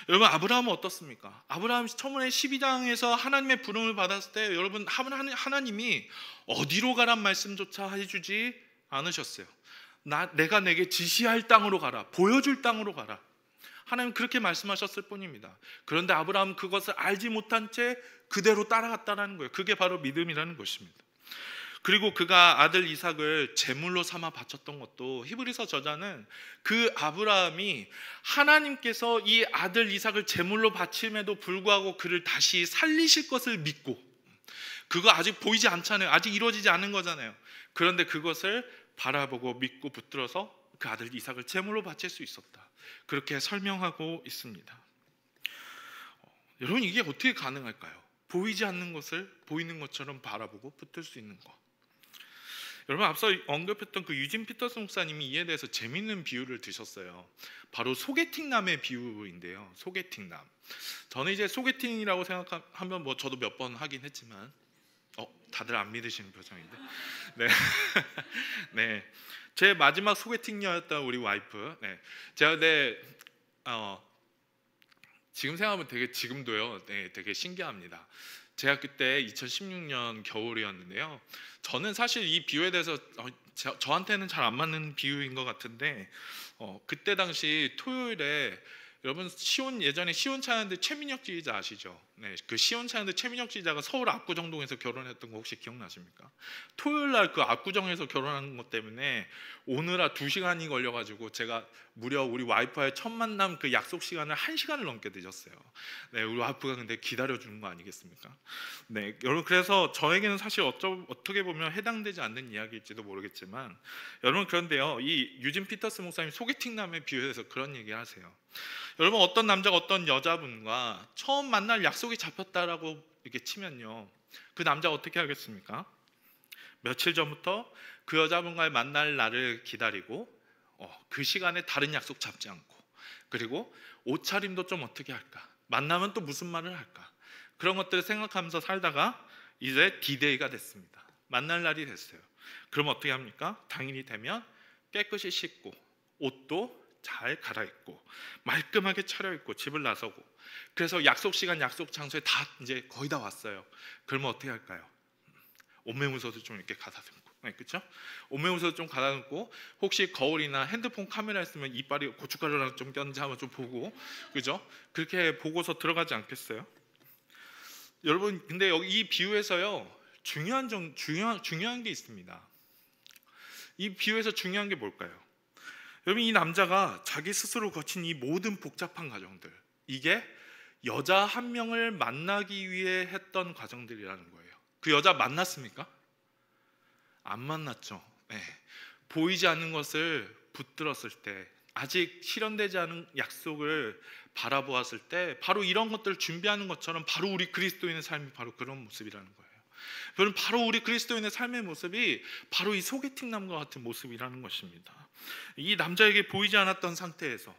여러분, 아브라함은 어떻습니까? 아브라함 처음에 12장에서 하나님의 부름을 받았을 때 여러분, 하나님이 어디로 가란 말씀조차 해주지 않으셨어요. 내가 내게 지시할 땅으로 가라, 보여줄 땅으로 가라, 하나님 그렇게 말씀하셨을 뿐입니다. 그런데 아브라함은 그것을 알지 못한 채 그대로 따라갔다는 거예요. 그게 바로 믿음이라는 것입니다. 그리고 그가 아들 이삭을 제물로 삼아 바쳤던 것도, 히브리서 저자는 그 아브라함이 하나님께서 이 아들 이삭을 제물로 바침에도 불구하고 그를 다시 살리실 것을 믿고, 그거 아직 보이지 않잖아요. 아직 이루어지지 않은 거잖아요. 그런데 그것을 바라보고 믿고 붙들어서 그 아들 이삭을 제물로 바칠 수 있었다, 그렇게 설명하고 있습니다. 여러분, 이게 어떻게 가능할까요? 보이지 않는 것을 보이는 것처럼 바라보고 붙들 수 있는 것. 여러분, 앞서 언급했던 그 유진 피터스 목사님이 이에 대해서 재미있는 비유를 드셨어요. 바로 소개팅남의 비유인데요. 소개팅남. 저는 이제 소개팅이라고 생각하면 뭐 저도 몇 번 하긴 했지만, 다들 안 믿으시는 표정인데, 네, 네, 제 마지막 소개팅녀였던 우리 와이프. 네, 제가 지금 생각하면 지금도요, 네, 되게 신기합니다. 제가 그때 2016년 겨울이었는데요. 저는 사실 이 비유에 대해서 저한테는 잘 안 맞는 비유인 것 같은데, 그때 당시 토요일에 여러분, 예전에 시온차연대 최민혁 지휘자 아시죠? 네, 그 시온차연대 최민혁 지휘자가 서울 압구정동에서 결혼했던 거 혹시 기억나십니까? 토요일 날 그 압구정에서 결혼한 것 때문에 오느라 2시간이 걸려가지고 제가 무려 우리 와이프와의 첫 만남 그 약속 시간을 1시간을 넘게 늦었어요. 네, 우리 와이프가 근데 기다려주는 거 아니겠습니까? 네, 여러분, 그래서 저에게는 사실 어떻게 보면 해당되지 않는 이야기일지도 모르겠지만, 여러분, 그런데요, 이 유진 피터스 목사님 소개팅남의 비유에서 그런 얘기 하세요. 여러분, 어떤 남자가 어떤 여자분과 처음 만날 약속이 잡혔다라고 이렇게 치면요, 그 남자가 어떻게 하겠습니까? 며칠 전부터 그 여자분과의 만날 날을 기다리고, 그 시간에 다른 약속 잡지 않고, 그리고 옷차림도 좀 어떻게 할까, 만나면 또 무슨 말을 할까, 그런 것들을 생각하면서 살다가 이제 D-Day가 됐습니다. 만날 날이 됐어요. 그럼 어떻게 합니까? 당일이 되면 깨끗이 씻고 옷도 잘 갈아입고 말끔하게 차려입고 집을 나서고, 그래서 약속 시간 약속 장소에 다 이제 거의 다 왔어요. 그러면 어떻게 할까요? 옷매무새도 좀 이렇게 가다듬고, 네, 그렇죠? 옷매무새도 좀 가다듬고, 혹시 거울이나 핸드폰 카메라 있으면 이빨이 고춧가루랑 좀 꼈는지 한번 좀 보고, 그죠? 그렇게 보고서 들어가지 않겠어요? 여러분, 근데 여기 이 비유에서요, 중요한 게 있습니다. 이 비유에서 중요한 게 뭘까요? 여러분, 이 남자가 자기 스스로 거친 이 모든 복잡한 과정들, 이게 여자 한 명을 만나기 위해 했던 과정들이라는 거예요. 그 여자 만났습니까? 안 만났죠. 네. 보이지 않는 것을 붙들었을 때, 아직 실현되지 않은 약속을 바라보았을 때, 바로 이런 것들을 준비하는 것처럼 바로 우리 그리스도인의 삶이 바로 그런 모습이라는 거예요. 여러분, 바로 우리 그리스도인의 삶의 모습이 바로 이 소개팅남과 같은 모습이라는 것입니다. 이 남자에게 보이지 않았던 상태에서,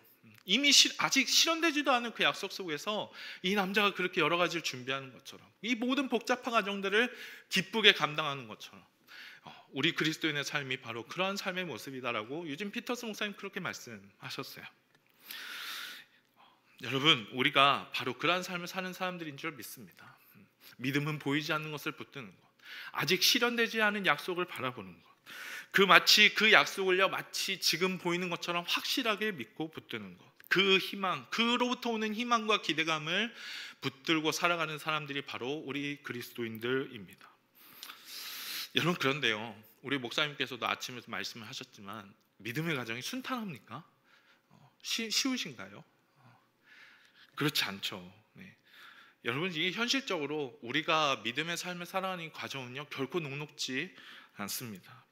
이미 아직 실현되지도 않은 그 약속 속에서 이 남자가 그렇게 여러 가지를 준비하는 것처럼, 이 모든 복잡한 과정들을 기쁘게 감당하는 것처럼, 우리 그리스도인의 삶이 바로 그러한 삶의 모습이다라고 유진 피터스 목사님 그렇게 말씀하셨어요. 여러분, 우리가 바로 그러한 삶을 사는 사람들인 줄 믿습니다. 믿음은 보이지 않는 것을 붙드는 것, 아직 실현되지 않은 약속을 바라보는 것, 마치 그 약속을요 마치 지금 보이는 것처럼 확실하게 믿고 붙드는 것, 그 희망, 그로부터 오는 희망과 기대감을 붙들고 살아가는 사람들이 바로 우리 그리스도인들입니다. 여러분, 그런데요, 우리 목사님께서도 아침에서 말씀을 하셨지만 믿음의 가정이 순탄합니까? 쉬우신가요? 그렇지 않죠. 네. 여러분, 이게 현실적으로 우리가 믿음의 삶을 살아가는 과정은요 결코 녹록지 않습니다.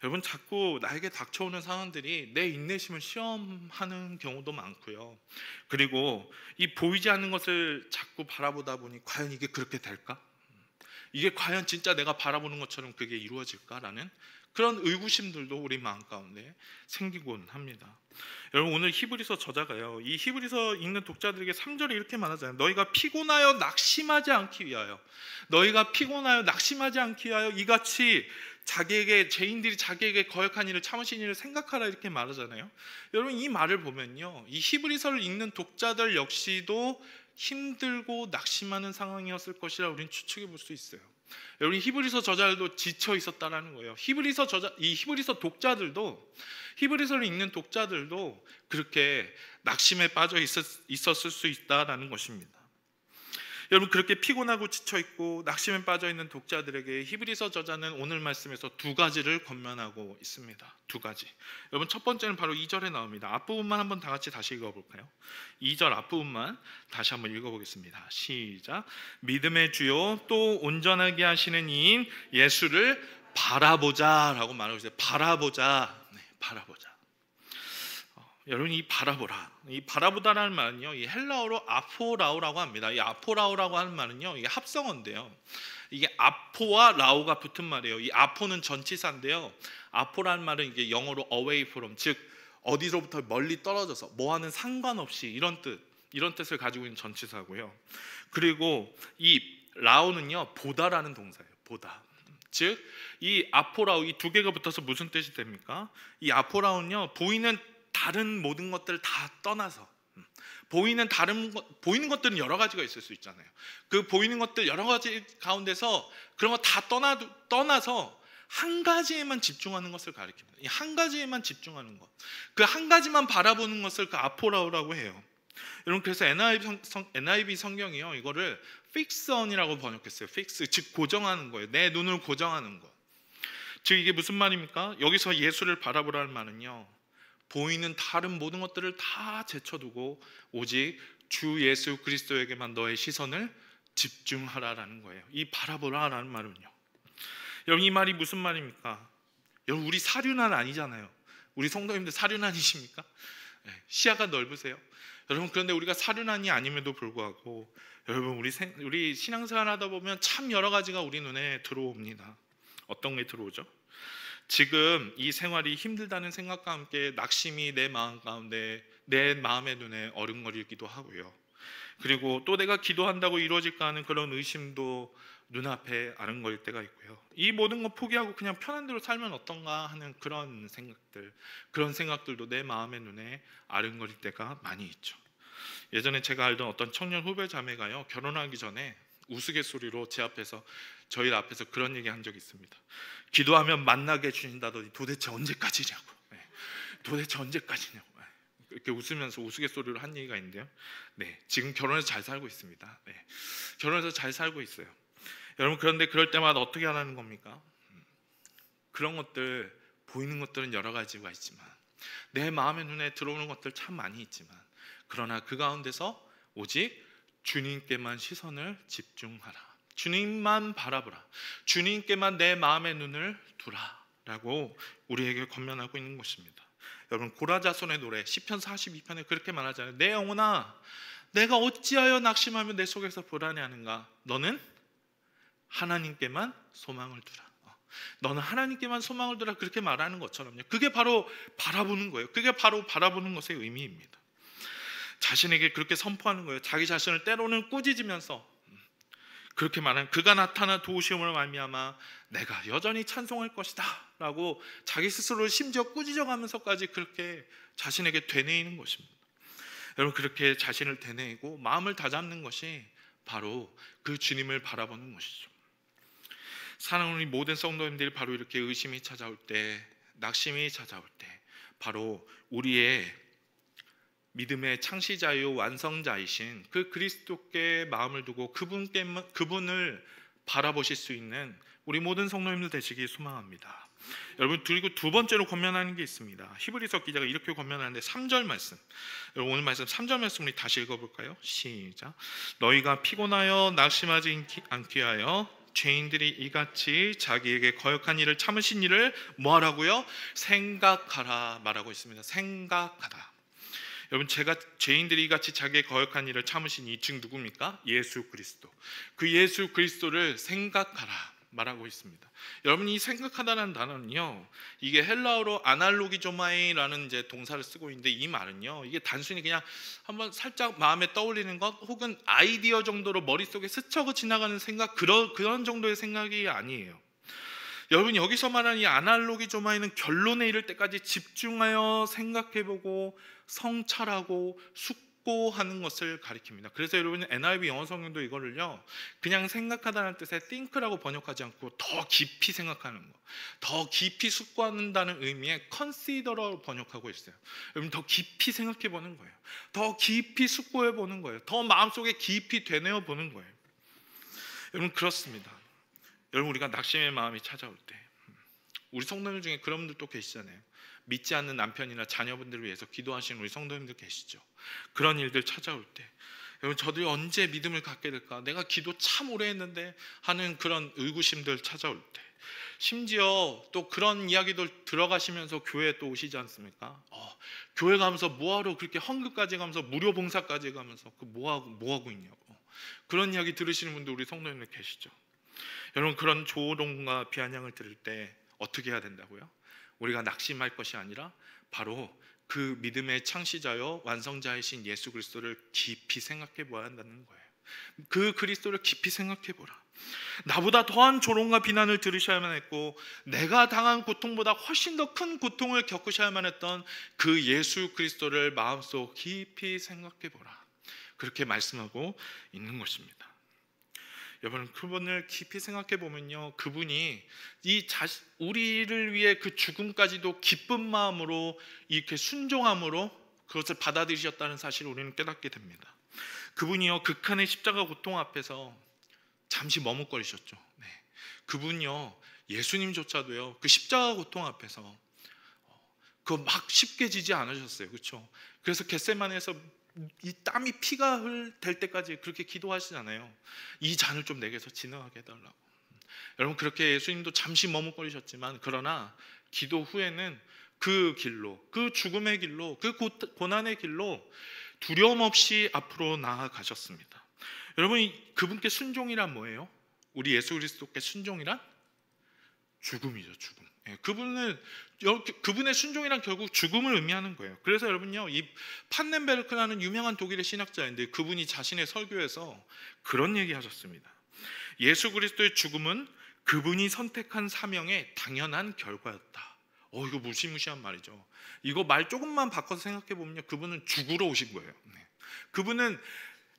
여러분, 자꾸 나에게 닥쳐오는 상황들이 내 인내심을 시험하는 경우도 많고요. 그리고 이 보이지 않는 것을 자꾸 바라보다 보니 과연 이게 그렇게 될까? 이게 과연 진짜 내가 바라보는 것처럼 그게 이루어질까라는 그런 의구심들도 우리 마음 가운데 생기곤 합니다. 여러분, 오늘 히브리서 저자가요, 이 히브리서 읽는 독자들에게 3절에 이렇게 말하잖아요. 너희가 피곤하여 낙심하지 않기 위하여, 너희가 피곤하여 낙심하지 않기 위하여 이같이 죄인들이 자기에게 거역한 일을 참으신 일을 생각하라, 이렇게 말하잖아요. 여러분, 이 말을 보면요, 이 히브리서를 읽는 독자들 역시도 힘들고 낙심하는 상황이었을 것이라 우리는 추측해 볼 수 있어요. 여러분, 히브리서 저자들도 지쳐 있었다라는 거예요. 이 히브리서 독자들도, 히브리서를 읽는 독자들도 그렇게 낙심에 빠져 있었을 수 있다라는 것입니다. 여러분, 그렇게 피곤하고 지쳐있고 낙심에 빠져있는 독자들에게 히브리서 저자는 오늘 말씀에서 두 가지를 권면하고 있습니다. 두 가지. 여러분, 첫 번째는 바로 2절에 나옵니다. 앞부분만 한번 다 같이 다시 읽어볼까요? 2절 앞부분만 다시 한번 읽어보겠습니다. 시작. 믿음의 주요 또 온전하게 하시는 이인 예수를 바라보자 라고 말하고 있어요. 바라보자. 네, 바라보자. 여러분, 이 바라보다라는 말은요, 이 헬라어로 아포라오라고 합니다. 이 아포라오라고 하는 말은요, 이게 합성어인데요, 이게 아포와 라오가 붙은 말이에요. 이 아포는 전치사인데요, 아포라는 말은 이게 영어로 away from, 즉 어디로부터 멀리 떨어져서, 뭐와는 상관없이, 이런 뜻을 가지고 있는 전치사고요. 그리고 이 라오는요, 보다라는 동사예요. 보다. 즉 이 아포라오, 이 두 개가 붙어서 무슨 뜻이 됩니까? 이 아포라오는요, 보이는 다른 모든 것들을 다 떠나서, 보이는 것들은 여러 가지가 있을 수 있잖아요. 그 보이는 것들 여러 가지 가운데서 그런 거 다 떠나서 한 가지에만 집중하는 것을 가리킵니다. 이 한 가지에만 집중하는 것, 그 한 가지만 바라보는 것을 그 아포라오라고 해요. 여러분, 그래서 NIV 성경이요, 이거를 fix on이라고 번역했어요. fix, 즉 고정하는 거예요. 내 눈을 고정하는 것. 즉 이게 무슨 말입니까? 여기서 예수를 바라보라는 말은요, 보이는 다른 모든 것들을 다 제쳐두고 오직 주 예수 그리스도에게만 너의 시선을 집중하라라는 거예요. 이 바라보라라는 말은요. 여러분, 이 말이 무슨 말입니까? 여러분, 우리 사륜안 아니잖아요. 우리 성도님들 사륜안이십니까? 네, 시야가 넓으세요. 여러분, 그런데 우리가 사륜안이 아님에도 불구하고 여러분, 우리 신앙생활 하다 보면 참 여러 가지가 우리 눈에 들어옵니다. 어떤 게 들어오죠? 지금 이 생활이 힘들다는 생각과 함께 낙심이 내 마음 가운데, 내 마음의 눈에 어른거리기도 하고요. 그리고 또 내가 기도한다고 이루어질까 하는 그런 의심도 눈앞에 아른거릴 때가 있고요. 이 모든 거 포기하고 그냥 편한 대로 살면 어떤가 하는 그런 생각들도 내 마음의 눈에 아른거릴 때가 많이 있죠. 예전에 제가 알던 어떤 청년 후배 자매가요, 결혼하기 전에 우스갯소리로 저희 앞에서 그런 얘기 한 적이 있습니다. 기도하면 만나게 해주신다더니 도대체 언제까지냐고. 네. 도대체 언제까지냐고. 네. 이렇게 웃으면서 우스갯소리로 한 얘기가 있는데요. 네, 지금 결혼해서 잘 살고 있습니다. 네. 결혼해서 잘 살고 있어요. 여러분, 그런데 그럴 때마다 어떻게 하라는 겁니까? 그런 것들, 보이는 것들은 여러 가지가 있지만, 내 마음의 눈에 들어오는 것들 참 많이 있지만, 그러나 그 가운데서 오직 주님께만 시선을 집중하라. 주님만 바라보라. 주님께만 내 마음의 눈을 두라 라고 우리에게 권면하고 있는 것입니다. 여러분, 고라자손의 노래 시편 42편에 그렇게 말하잖아요. 내 영혼아, 내가 어찌하여 낙심하며 내 속에서 불안해하는가? 너는 하나님께만 소망을 두라. 너는 하나님께만 소망을 두라, 그렇게 말하는 것처럼요, 그게 바로 바라보는 거예요. 그게 바로 바라보는 것의 의미입니다. 자신에게 그렇게 선포하는 거예요. 자기 자신을 때로는 꾸짖으면서 그렇게 말하는, 그가 나타나 도우심으로 말미암아 내가 여전히 찬송할 것이다 라고 자기 스스로를 심지어 꾸짖어가면서까지 그렇게 자신에게 되뇌이는 것입니다. 여러분 그렇게 자신을 되뇌이고 마음을 다잡는 것이 바로 그 주님을 바라보는 것이죠. 사랑하는 우리 모든 성도님들이 바로 이렇게 의심이 찾아올 때, 낙심이 찾아올 때 바로 우리의 믿음의 창시자요 완성자이신 그 그리스도께 마음을 두고 그분을 바라보실 수 있는 우리 모든 성도님들 되시기 소망합니다. 여러분, 그리고 두 번째로 권면하는 게 있습니다. 히브리서 기자가 이렇게 권면하는데 3절 말씀, 여러분 오늘 말씀 3절 말씀 우리 다시 읽어볼까요? 시작. 너희가 피곤하여 낙심하지 않게 하여 죄인들이 이같이 자기에게 거역한 일을 참으신 일을 뭐하라고요? 생각하라 말하고 있습니다. 생각하다. 여러분, 제가 죄인들이 이같이 자기의 거역한 일을 참으신 이 즉 누굽니까? 예수 그리스도. 그 예수 그리스도를 생각하라 말하고 있습니다. 여러분, 이 생각하다는 단어는요, 이게 헬라어로 아날로기조마이라는 이제 동사를 쓰고 있는데, 이 말은요, 이게 단순히 그냥 한번 살짝 마음에 떠올리는 것 혹은 아이디어 정도로 머릿속에 스쳐 지나가는 생각, 그런 정도의 생각이 아니에요. 여러분, 여기서 말하는 이 아날로기조마이는 결론에 이를 때까지 집중하여 생각해보고 성찰하고 숙고하는 것을 가리킵니다. 그래서 여러분, NIV 영어 성경도 이거를요, 그냥 생각하다는 뜻의 think라고 번역하지 않고 더 깊이 생각하는 거, 더 깊이 숙고한다는 의미의 consider로 번역하고 있어요. 여러분, 더 깊이 생각해 보는 거예요. 더 깊이 숙고해 보는 거예요. 더 마음속에 깊이 되뇌어 보는 거예요. 여러분, 그렇습니다. 여러분, 우리가 낙심의 마음이 찾아올 때, 우리 성도님들 중에 그런 분들 또 계시잖아요. 믿지 않는 남편이나 자녀분들을 위해서 기도하시는 우리 성도님들 계시죠. 그런 일들 찾아올 때, 여러분, 저도 언제 믿음을 갖게 될까, 내가 기도 참 오래 했는데 하는 그런 의구심들 찾아올 때, 심지어 또 그런 이야기들 들어가시면서 교회에 또 오시지 않습니까? 교회 가면서 뭐하러 그렇게 헌금까지 가면서 무료 봉사까지 가면서 뭐하고 있냐고, 그런 이야기 들으시는 분들 우리 성도님들 계시죠. 여러분, 그런 조롱과 비아냥을 들을 때 어떻게 해야 된다고요? 우리가 낙심할 것이 아니라 바로 그 믿음의 창시자요 완성자이신 예수 그리스도를 깊이 생각해 보아야 한다는 거예요. 그 그리스도를 깊이 생각해 보라. 나보다 더한 조롱과 비난을 들으셔야만 했고, 내가 당한 고통보다 훨씬 더 큰 고통을 겪으셔야만 했던 그 예수 그리스도를 마음속 깊이 생각해 보라. 그렇게 말씀하고 있는 것입니다. 여러분, 그분을 깊이 생각해 보면요, 그분이 우리를 위해 그 죽음까지도 기쁜 마음으로 이렇게 순종함으로 그것을 받아들이셨다는 사실을 우리는 깨닫게 됩니다. 그분이요, 극한의 십자가 고통 앞에서 잠시 머뭇거리셨죠. 네. 그분요, 예수님조차도요, 그 십자가 고통 앞에서 그거 막 쉽게 지지 않으셨어요. 그렇죠? 그래서 겟세마네에서 이 땀이 피가 될 때까지 그렇게 기도하시잖아요. 이 잔을 좀 내게서 지나가게 해달라고. 여러분, 그렇게 예수님도 잠시 머뭇거리셨지만, 그러나 기도 후에는 그 길로, 그 죽음의 길로, 그 고난의 길로 두려움 없이 앞으로 나아가셨습니다. 여러분, 그분께 순종이란 뭐예요? 우리 예수 그리스도께 순종이란 죽음이죠. 죽음. 그분의 순종이란 결국 죽음을 의미하는 거예요. 그래서 여러분요, 이 판넨베르크라는 유명한 독일의 신학자인데, 그분이 자신의 설교에서 그런 얘기 하셨습니다. 예수 그리스도의 죽음은 그분이 선택한 사명의 당연한 결과였다. 이거 무시무시한 말이죠. 이거 말 조금만 바꿔서 생각해 보면요, 그분은 죽으러 오신 거예요. 네. 그분은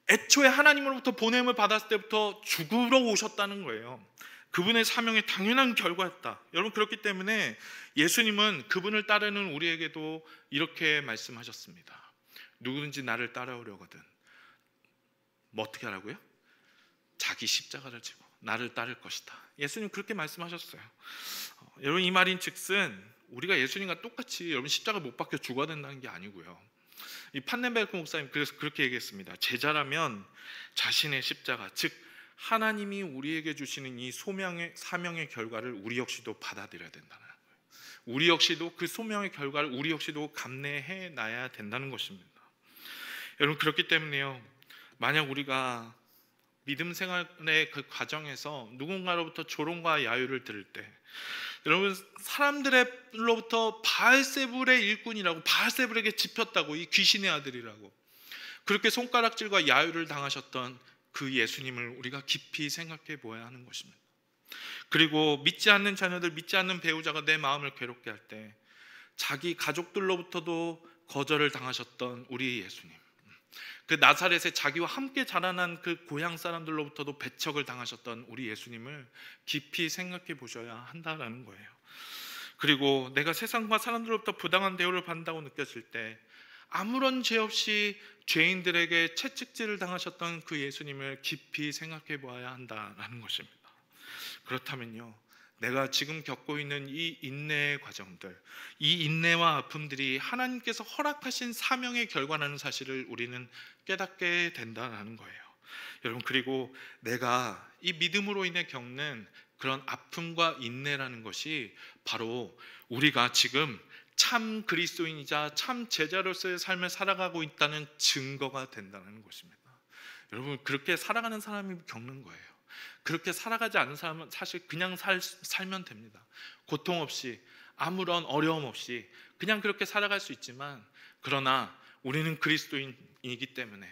애초에 하나님으로부터 보냄을 받았을 때부터 죽으러 오셨다는 거예요. 그분의 사명의 당연한 결과였다. 여러분, 그렇기 때문에 예수님은 그분을 따르는 우리에게도 이렇게 말씀하셨습니다. 누구든지 나를 따라오려거든 뭐 어떻게 하라고요? 자기 십자가를 지고 나를 따를 것이다. 예수님 그렇게 말씀하셨어요. 여러분, 이 말인 즉슨 우리가 예수님과 똑같이 여러분 십자가 못 박혀 죽어야 된다는 게 아니고요. 이 판넨베르크 목사님 그래서 그렇게 얘기했습니다. 제자라면 자신의 십자가, 즉 하나님이 우리에게 주시는 이 사명의 결과를 우리 역시도 받아들여야 된다는 거예요. 우리 역시도 그 소명의 결과를 우리 역시도 감내해 놔야 된다는 것입니다. 여러분, 그렇기 때문에요, 만약 우리가 믿음 생활의 그 과정에서 누군가로부터 조롱과 야유를 들을 때, 여러분, 사람들로부터 바알세불의 일꾼이라고, 바알세불에게 집혔다고, 이 귀신의 아들이라고 그렇게 손가락질과 야유를 당하셨던 그 예수님을 우리가 깊이 생각해 보아야 하는 것입니다. 그리고 믿지 않는 자녀들, 믿지 않는 배우자가 내 마음을 괴롭게 할 때 자기 가족들로부터도 거절을 당하셨던 우리 예수님, 그 나사렛에 자기와 함께 자라난 그 고향 사람들로부터도 배척을 당하셨던 우리 예수님을 깊이 생각해 보셔야 한다라는 거예요. 그리고 내가 세상과 사람들로부터 부당한 대우를 받는다고 느꼈을 때 아무런 죄 없이 죄인들에게 채찍질을 당하셨던 그 예수님을 깊이 생각해 보아야 한다라는 것입니다. 그렇다면요, 내가 지금 겪고 있는 이 인내의 과정들, 이 인내와 아픔들이 하나님께서 허락하신 사명의 결과라는 사실을 우리는 깨닫게 된다는 거예요. 여러분, 그리고 내가 이 믿음으로 인해 겪는 그런 아픔과 인내라는 것이 바로 우리가 지금 참 그리스도인이자 참 제자로서의 삶을 살아가고 있다는 증거가 된다는 것입니다. 여러분, 그렇게 살아가는 사람이 겪는 거예요. 그렇게 살아가지 않은 사람은 사실 그냥 살면 됩니다. 고통 없이, 아무런 어려움 없이 그냥 그렇게 살아갈 수 있지만, 그러나 우리는 그리스도인이기 때문에,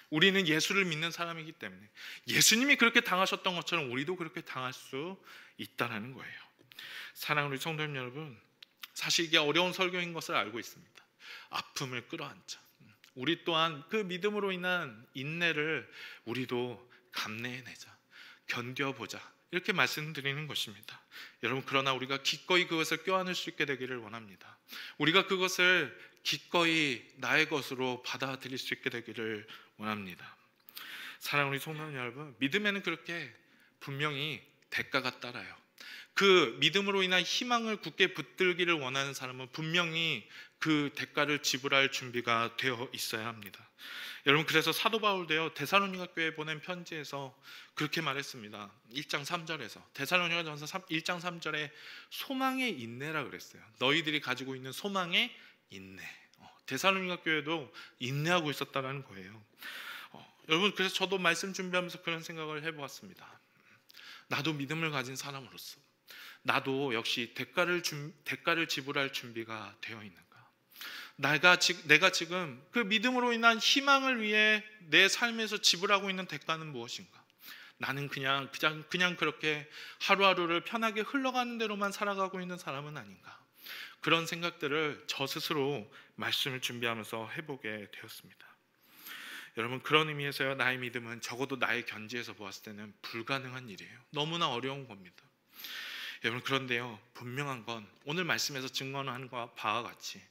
우리는 예수를 믿는 사람이기 때문에 예수님이 그렇게 당하셨던 것처럼 우리도 그렇게 당할 수 있다는 거예요. 사랑하는 우리 성도님 여러분, 사실 이게 어려운 설교인 것을 알고 있습니다. 아픔을 끌어안자, 우리 또한 그 믿음으로 인한 인내를 우리도 감내해내자, 견뎌보자, 이렇게 말씀드리는 것입니다. 여러분, 그러나 우리가 기꺼이 그것을 껴안을 수 있게 되기를 원합니다. 우리가 그것을 기꺼이 나의 것으로 받아들일 수 있게 되기를 원합니다. 사랑하는 우리 성도 여러분, 믿음에는 그렇게 분명히 대가가 따라요. 그 믿음으로 인한 희망을 굳게 붙들기를 원하는 사람은 분명히 그 대가를 지불할 준비가 되어 있어야 합니다. 여러분, 그래서 사도 바울도요, 데살로니가 교회에 보낸 편지에서 그렇게 말했습니다. 1장 3절에서, 데살로니가전서 1장 3절에 소망의 인내라 그랬어요. 너희들이 가지고 있는 소망의 인내. 데살로니가 교회도 인내하고 있었다는 거예요. 여러분, 그래서 저도 말씀 준비하면서 그런 생각을 해보았습니다. 나도 믿음을 가진 사람으로서 나도 역시 대가를 지불할 준비가 되어 있는가? 내가 지금 그 믿음으로 인한 희망을 위해 내 삶에서 지불하고 있는 대가는 무엇인가? 나는 그냥 그렇게 하루하루를 편하게 흘러가는 대로만 살아가고 있는 사람은 아닌가? 그런 생각들을 저 스스로 말씀을 준비하면서 해보게 되었습니다. 여러분, 그런 의미에서요, 나의 믿음은 적어도 나의 견지에서 보았을 때는 불가능한 일이에요. 너무나 어려운 겁니다. 여러분, 그런데요, 분명한 건 오늘 말씀에서 증언하는 바와 같이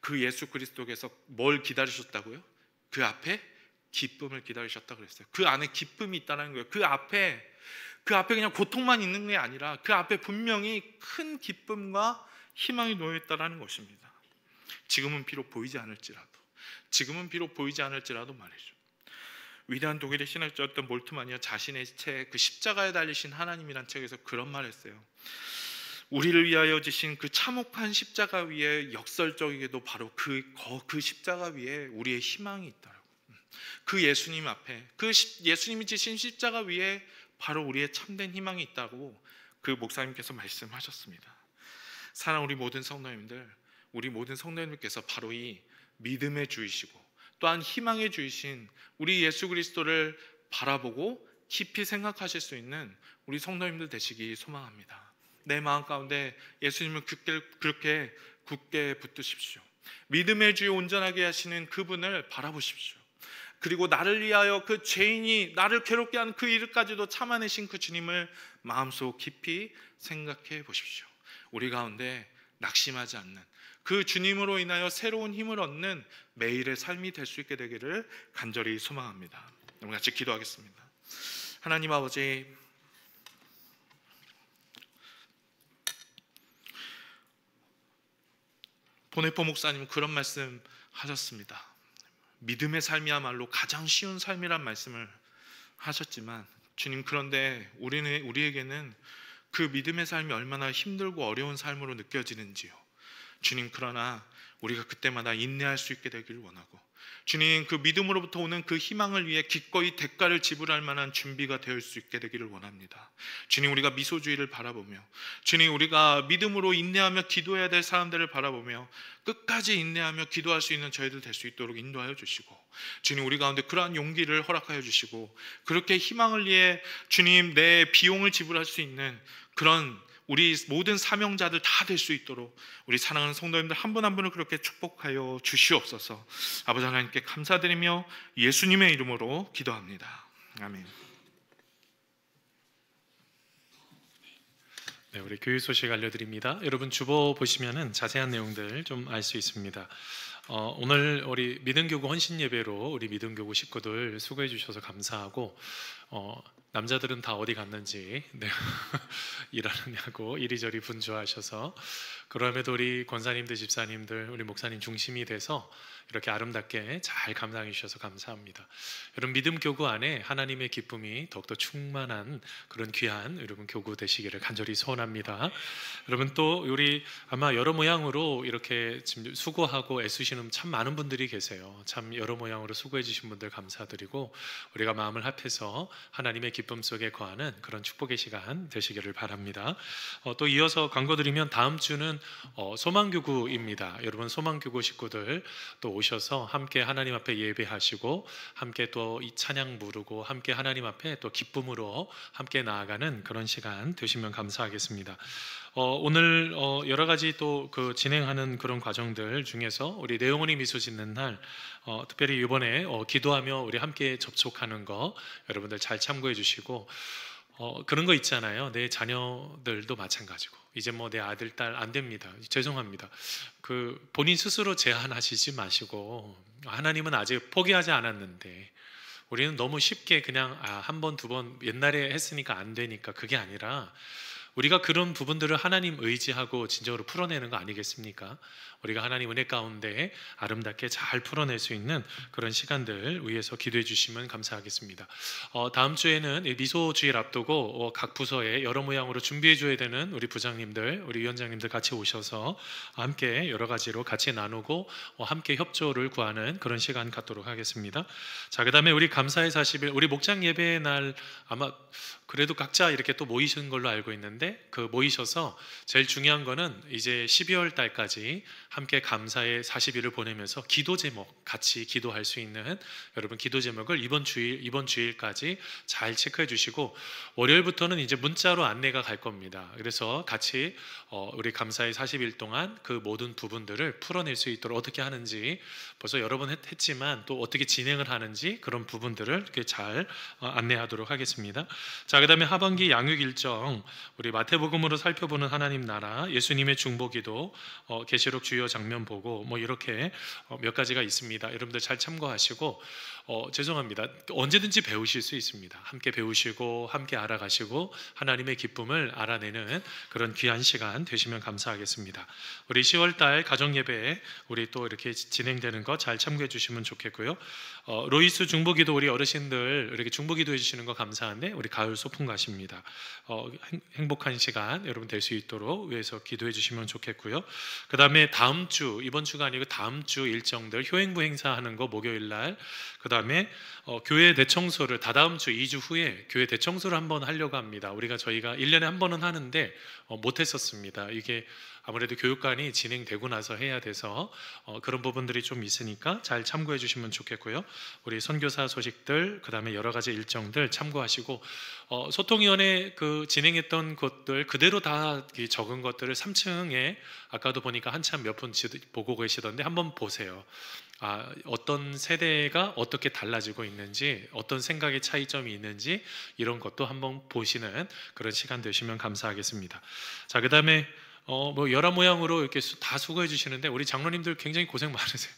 그 예수 그리스도께서 뭘 기다리셨다고요? 그 앞에 기쁨을 기다리셨다고 그랬어요. 그 안에 기쁨이 있다는 거예요. 그 앞에 그냥 고통만 있는 게 아니라 그 앞에 분명히 큰 기쁨과 희망이 놓여 있다는 것입니다. 지금은 비록 보이지 않을지라도 말이죠. 위대한 독일의 신학자였던 몰트만이요, 자신의 책 그 십자가에 달리신 하나님이란 책에서 그런 말을 했어요. 우리를 위하여 지신 그 참혹한 십자가 위에 역설적이게도 바로 그 십자가 위에 우리의 희망이 있다고. 그 예수님 앞에, 예수님이 지신 십자가 위에 바로 우리의 참된 희망이 있다고 그 목사님께서 말씀하셨습니다. 사랑하는 우리 모든 성도님들께서 바로 이 믿음의 주이시고 또한 희망의 주이신 우리 예수 그리스도를 바라보고 깊이 생각하실 수 있는 우리 성도님들 되시기 소망합니다. 내 마음 가운데 예수님을 그렇게 굳게 붙드십시오. 믿음의 주여 온전하게 하시는 그분을 바라보십시오. 그리고 나를 위하여 그 죄인이 나를 괴롭게 하는 그 일까지도 참아내신 그 주님을 마음속 깊이 생각해 보십시오. 우리 가운데 낙심하지 않는 그 주님으로 인하여 새로운 힘을 얻는 매일의 삶이 될 수 있게 되기를 간절히 소망합니다. 우리 같이 기도하겠습니다. 하나님 아버지, 보네포 목사님 그런 말씀 하셨습니다. 믿음의 삶이야말로 가장 쉬운 삶이란 말씀을 하셨지만, 주님, 그런데 우리에게는 그 믿음의 삶이 얼마나 힘들고 어려운 삶으로 느껴지는지요. 주님, 그러나 우리가 그때마다 인내할 수 있게 되기를 원하고, 주님, 그 믿음으로부터 오는 그 희망을 위해 기꺼이 대가를 지불할 만한 준비가 될 수 있게 되기를 원합니다. 주님, 우리가 미소주의를 바라보며, 주님, 우리가 믿음으로 인내하며 기도해야 될 사람들을 바라보며 끝까지 인내하며 기도할 수 있는 저희들 될 수 있도록 인도하여 주시고, 주님, 우리 가운데 그러한 용기를 허락하여 주시고, 그렇게 희망을 위해 주님 내 비용을 지불할 수 있는 그런 우리 모든 사명자들 다 될 수 있도록 우리 사랑하는 성도님들 한 분 한 분을 그렇게 축복하여 주시옵소서. 아버지 하나님께 감사드리며 예수님의 이름으로 기도합니다. 아멘. 네, 우리 교육 소식 알려드립니다. 여러분 주보 보시면은 자세한 내용들 좀 알 수 있습니다. 오늘 우리 믿음교구 헌신 예배로 우리 믿음교구 식구들 수고해 주셔서 감사하고 남자들은 다 어디 갔는지 네. 일하느냐고 이리저리 분주하셔서 그럼에도 우리 권사님들 집사님들 우리 목사님 중심이 돼서 이렇게 아름답게 잘 감당해 주셔서 감사합니다. 여러분 믿음 교구 안에 하나님의 기쁨이 더욱더 충만한 그런 귀한 여러분 교구 되시기를 간절히 소원합니다. 여러분 또 우리 아마 여러 모양으로 이렇게 지금 수고하고 애쓰시는 참 많은 분들이 계세요. 참 여러 모양으로 수고해 주신 분들 감사드리고 우리가 마음을 합해서 하나님의 기쁨 속에 거하는 그런 축복의 시간 되시기를 바랍니다. 또 이어서 광고 드리면 다음 주는 소망교구입니다. 여러분 소망교구 식구들 또 오셔서 함께 하나님 앞에 예배하시고 함께 또 이 찬양 부르고 함께 하나님 앞에 또 기쁨으로 함께 나아가는 그런 시간 되시면 감사하겠습니다. 오늘 여러 가지 또 그 진행하는 그런 과정들 중에서 우리 내용원이 미소 짓는 날 특별히 이번에 기도하며 우리 함께 접촉하는 거 여러분들 잘 참고해 주시고 그런 거 있잖아요. 내 자녀들도 마찬가지고 이제 뭐 내 아들 딸 안 됩니다. 죄송합니다. 그 본인 스스로 제한하시지 마시고 하나님은 아직 포기하지 않았는데 우리는 너무 쉽게 그냥 한 번, 두 번 옛날에 했으니까 안 되니까 그게 아니라 우리가 그런 부분들을 하나님 의지하고 진정으로 풀어내는 거 아니겠습니까? 우리가 하나님 은혜 가운데 아름답게 잘 풀어낼 수 있는 그런 시간들 위해서 기도해 주시면 감사하겠습니다. 다음 주에는 미소 주일 앞두고 각 부서에 여러 모양으로 준비해 줘야 되는 우리 부장님들, 우리 위원장님들 같이 오셔서 함께 여러 가지로 같이 나누고 함께 협조를 구하는 그런 시간 갖도록 하겠습니다. 자, 그다음에 우리 감사의 40일 우리 목장 예배 날 아마 그래도 각자 이렇게 또 모이신 걸로 알고 있는데 그 모이셔서 제일 중요한 거는 이제 12월 달까지 함께 감사의 40일을 보내면서 기도 제목 같이 기도할 수 있는 여러분 기도 제목을 이번 주일까지 잘 체크해 주시고 월요일부터는 이제 문자로 안내가 갈 겁니다. 그래서 같이 우리 감사의 40일 동안 그 모든 부분들을 풀어낼 수 있도록 어떻게 하는지 벌써 여러 번 했지만 또 어떻게 진행을 하는지 그런 부분들을 이렇게 잘 안내하도록 하겠습니다. 자, 그다음에 하반기 양육 일정 우리 마태복음으로 살펴보는 하나님 나라 예수님의 중보기도 계시록 주요 장면 보고 뭐 이렇게 몇 가지가 있습니다. 여러분들 잘 참고하시고 죄송합니다. 언제든지 배우실 수 있습니다. 함께 배우시고 함께 알아가시고 하나님의 기쁨을 알아내는 그런 귀한 시간 되시면 감사하겠습니다. 우리 10월달 가정예배 우리 또 이렇게 진행되는 거 잘 참고해 주시면 좋겠고요. 로이스 중보기도 우리 어르신들 이렇게 중보기도 해주시는 거 감사한데 우리 가을 소풍 가십니다. 행복한 시간 여러분 될 수 있도록 위해서 기도해 주시면 좋겠고요. 그 다음에 다음 주 이번 주가 아니고 다음 주 일정들 효행부 행사하는 거 목요일 날 그 다음에 교회 대청소를 다다음 주 2주 후에 교회 대청소를 한번 하려고 합니다. 저희가 1년에 한 번은 하는데 못했었습니다. 이게 아무래도 교육관이 진행되고 나서 해야 돼서 그런 부분들이 좀 있으니까 잘 참고해 주시면 좋겠고요. 우리 선교사 소식들 그다음에 여러 가지 일정들 참고하시고 소통위원회 그 진행했던 것들 그대로 다 적은 것들을 3층에 아까도 보니까 한참 몇 분 보고 계시던데 한번 보세요. 어떤 세대가 어떻게 달라지고 있는지 어떤 생각의 차이점이 있는지 이런 것도 한번 보시는 그런 시간 되시면 감사하겠습니다. 자, 그다음에 뭐 여러 모양으로 이렇게 다 수고해 주시는데 우리 장로님들 굉장히 고생 많으세요.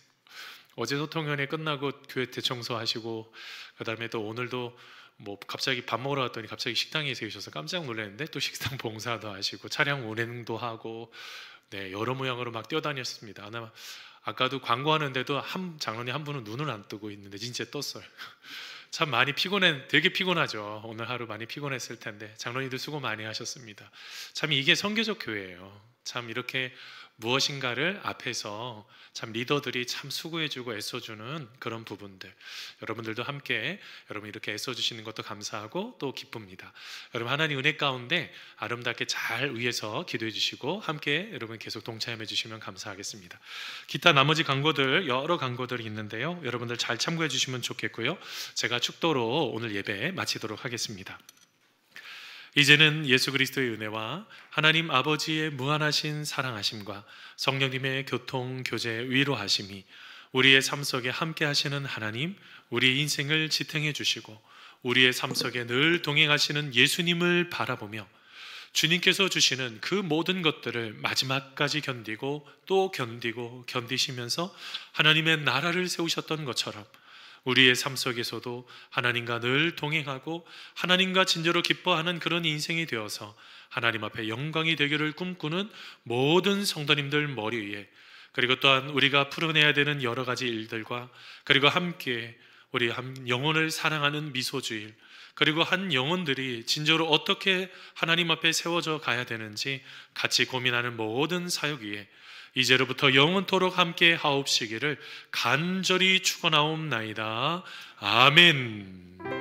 어제 소통위원회 끝나고 교회 대청소하시고 그다음에 또 오늘도 뭐 갑자기 밥 먹으러 갔더니 갑자기 식당에 계셔서 깜짝 놀랐는데 또 식당 봉사도 하시고 차량 운행도 하고 네 여러 모양으로 막 뛰어다녔습니다. 아까도 광고하는데도 한 장로님 한 분은 눈을 안 뜨고 있는데 진짜 떴어요. 참 많이 되게 피곤하죠. 오늘 하루 많이 피곤했을 텐데 장로님들 수고 많이 하셨습니다. 참 이게 선교적 교회예요. 참 이렇게 무엇인가를 앞에서 참 리더들이 참 수고해주고 애써주는 그런 부분들 여러분들도 함께 여러분 이렇게 애써주시는 것도 감사하고 또 기쁩니다. 여러분 하나님 은혜 가운데 아름답게 잘 위해서 기도해 주시고 함께 여러분 계속 동참해 주시면 감사하겠습니다. 기타 나머지 광고들 여러 광고들이 있는데요. 여러분들 잘 참고해 주시면 좋겠고요. 제가 축도로 오늘 예배 마치도록 하겠습니다. 이제는 예수 그리스도의 은혜와 하나님 아버지의 무한하신 사랑하심과 성령님의 교통, 교제, 위로하심이 우리의 삶 속에 함께 하시는 하나님, 우리의 인생을 지탱해 주시고 우리의 삶 속에 늘 동행하시는 예수님을 바라보며 주님께서 주시는 그 모든 것들을 마지막까지 견디고 또 견디고 견디시면서 하나님의 나라를 세우셨던 것처럼 우리의 삶 속에서도 하나님과 늘 동행하고 하나님과 진정으로 기뻐하는 그런 인생이 되어서 하나님 앞에 영광이 되기를 꿈꾸는 모든 성도님들 머리 위에, 그리고 또한 우리가 풀어내야 되는 여러 가지 일들과 그리고 함께 우리 한 영혼을 사랑하는 미소주일, 그리고 한 영혼들이 진정으로 어떻게 하나님 앞에 세워져 가야 되는지 같이 고민하는 모든 사역 위에 이제로부터 영원토록 함께 하옵시기를 간절히 축원하옵나이다. 아멘.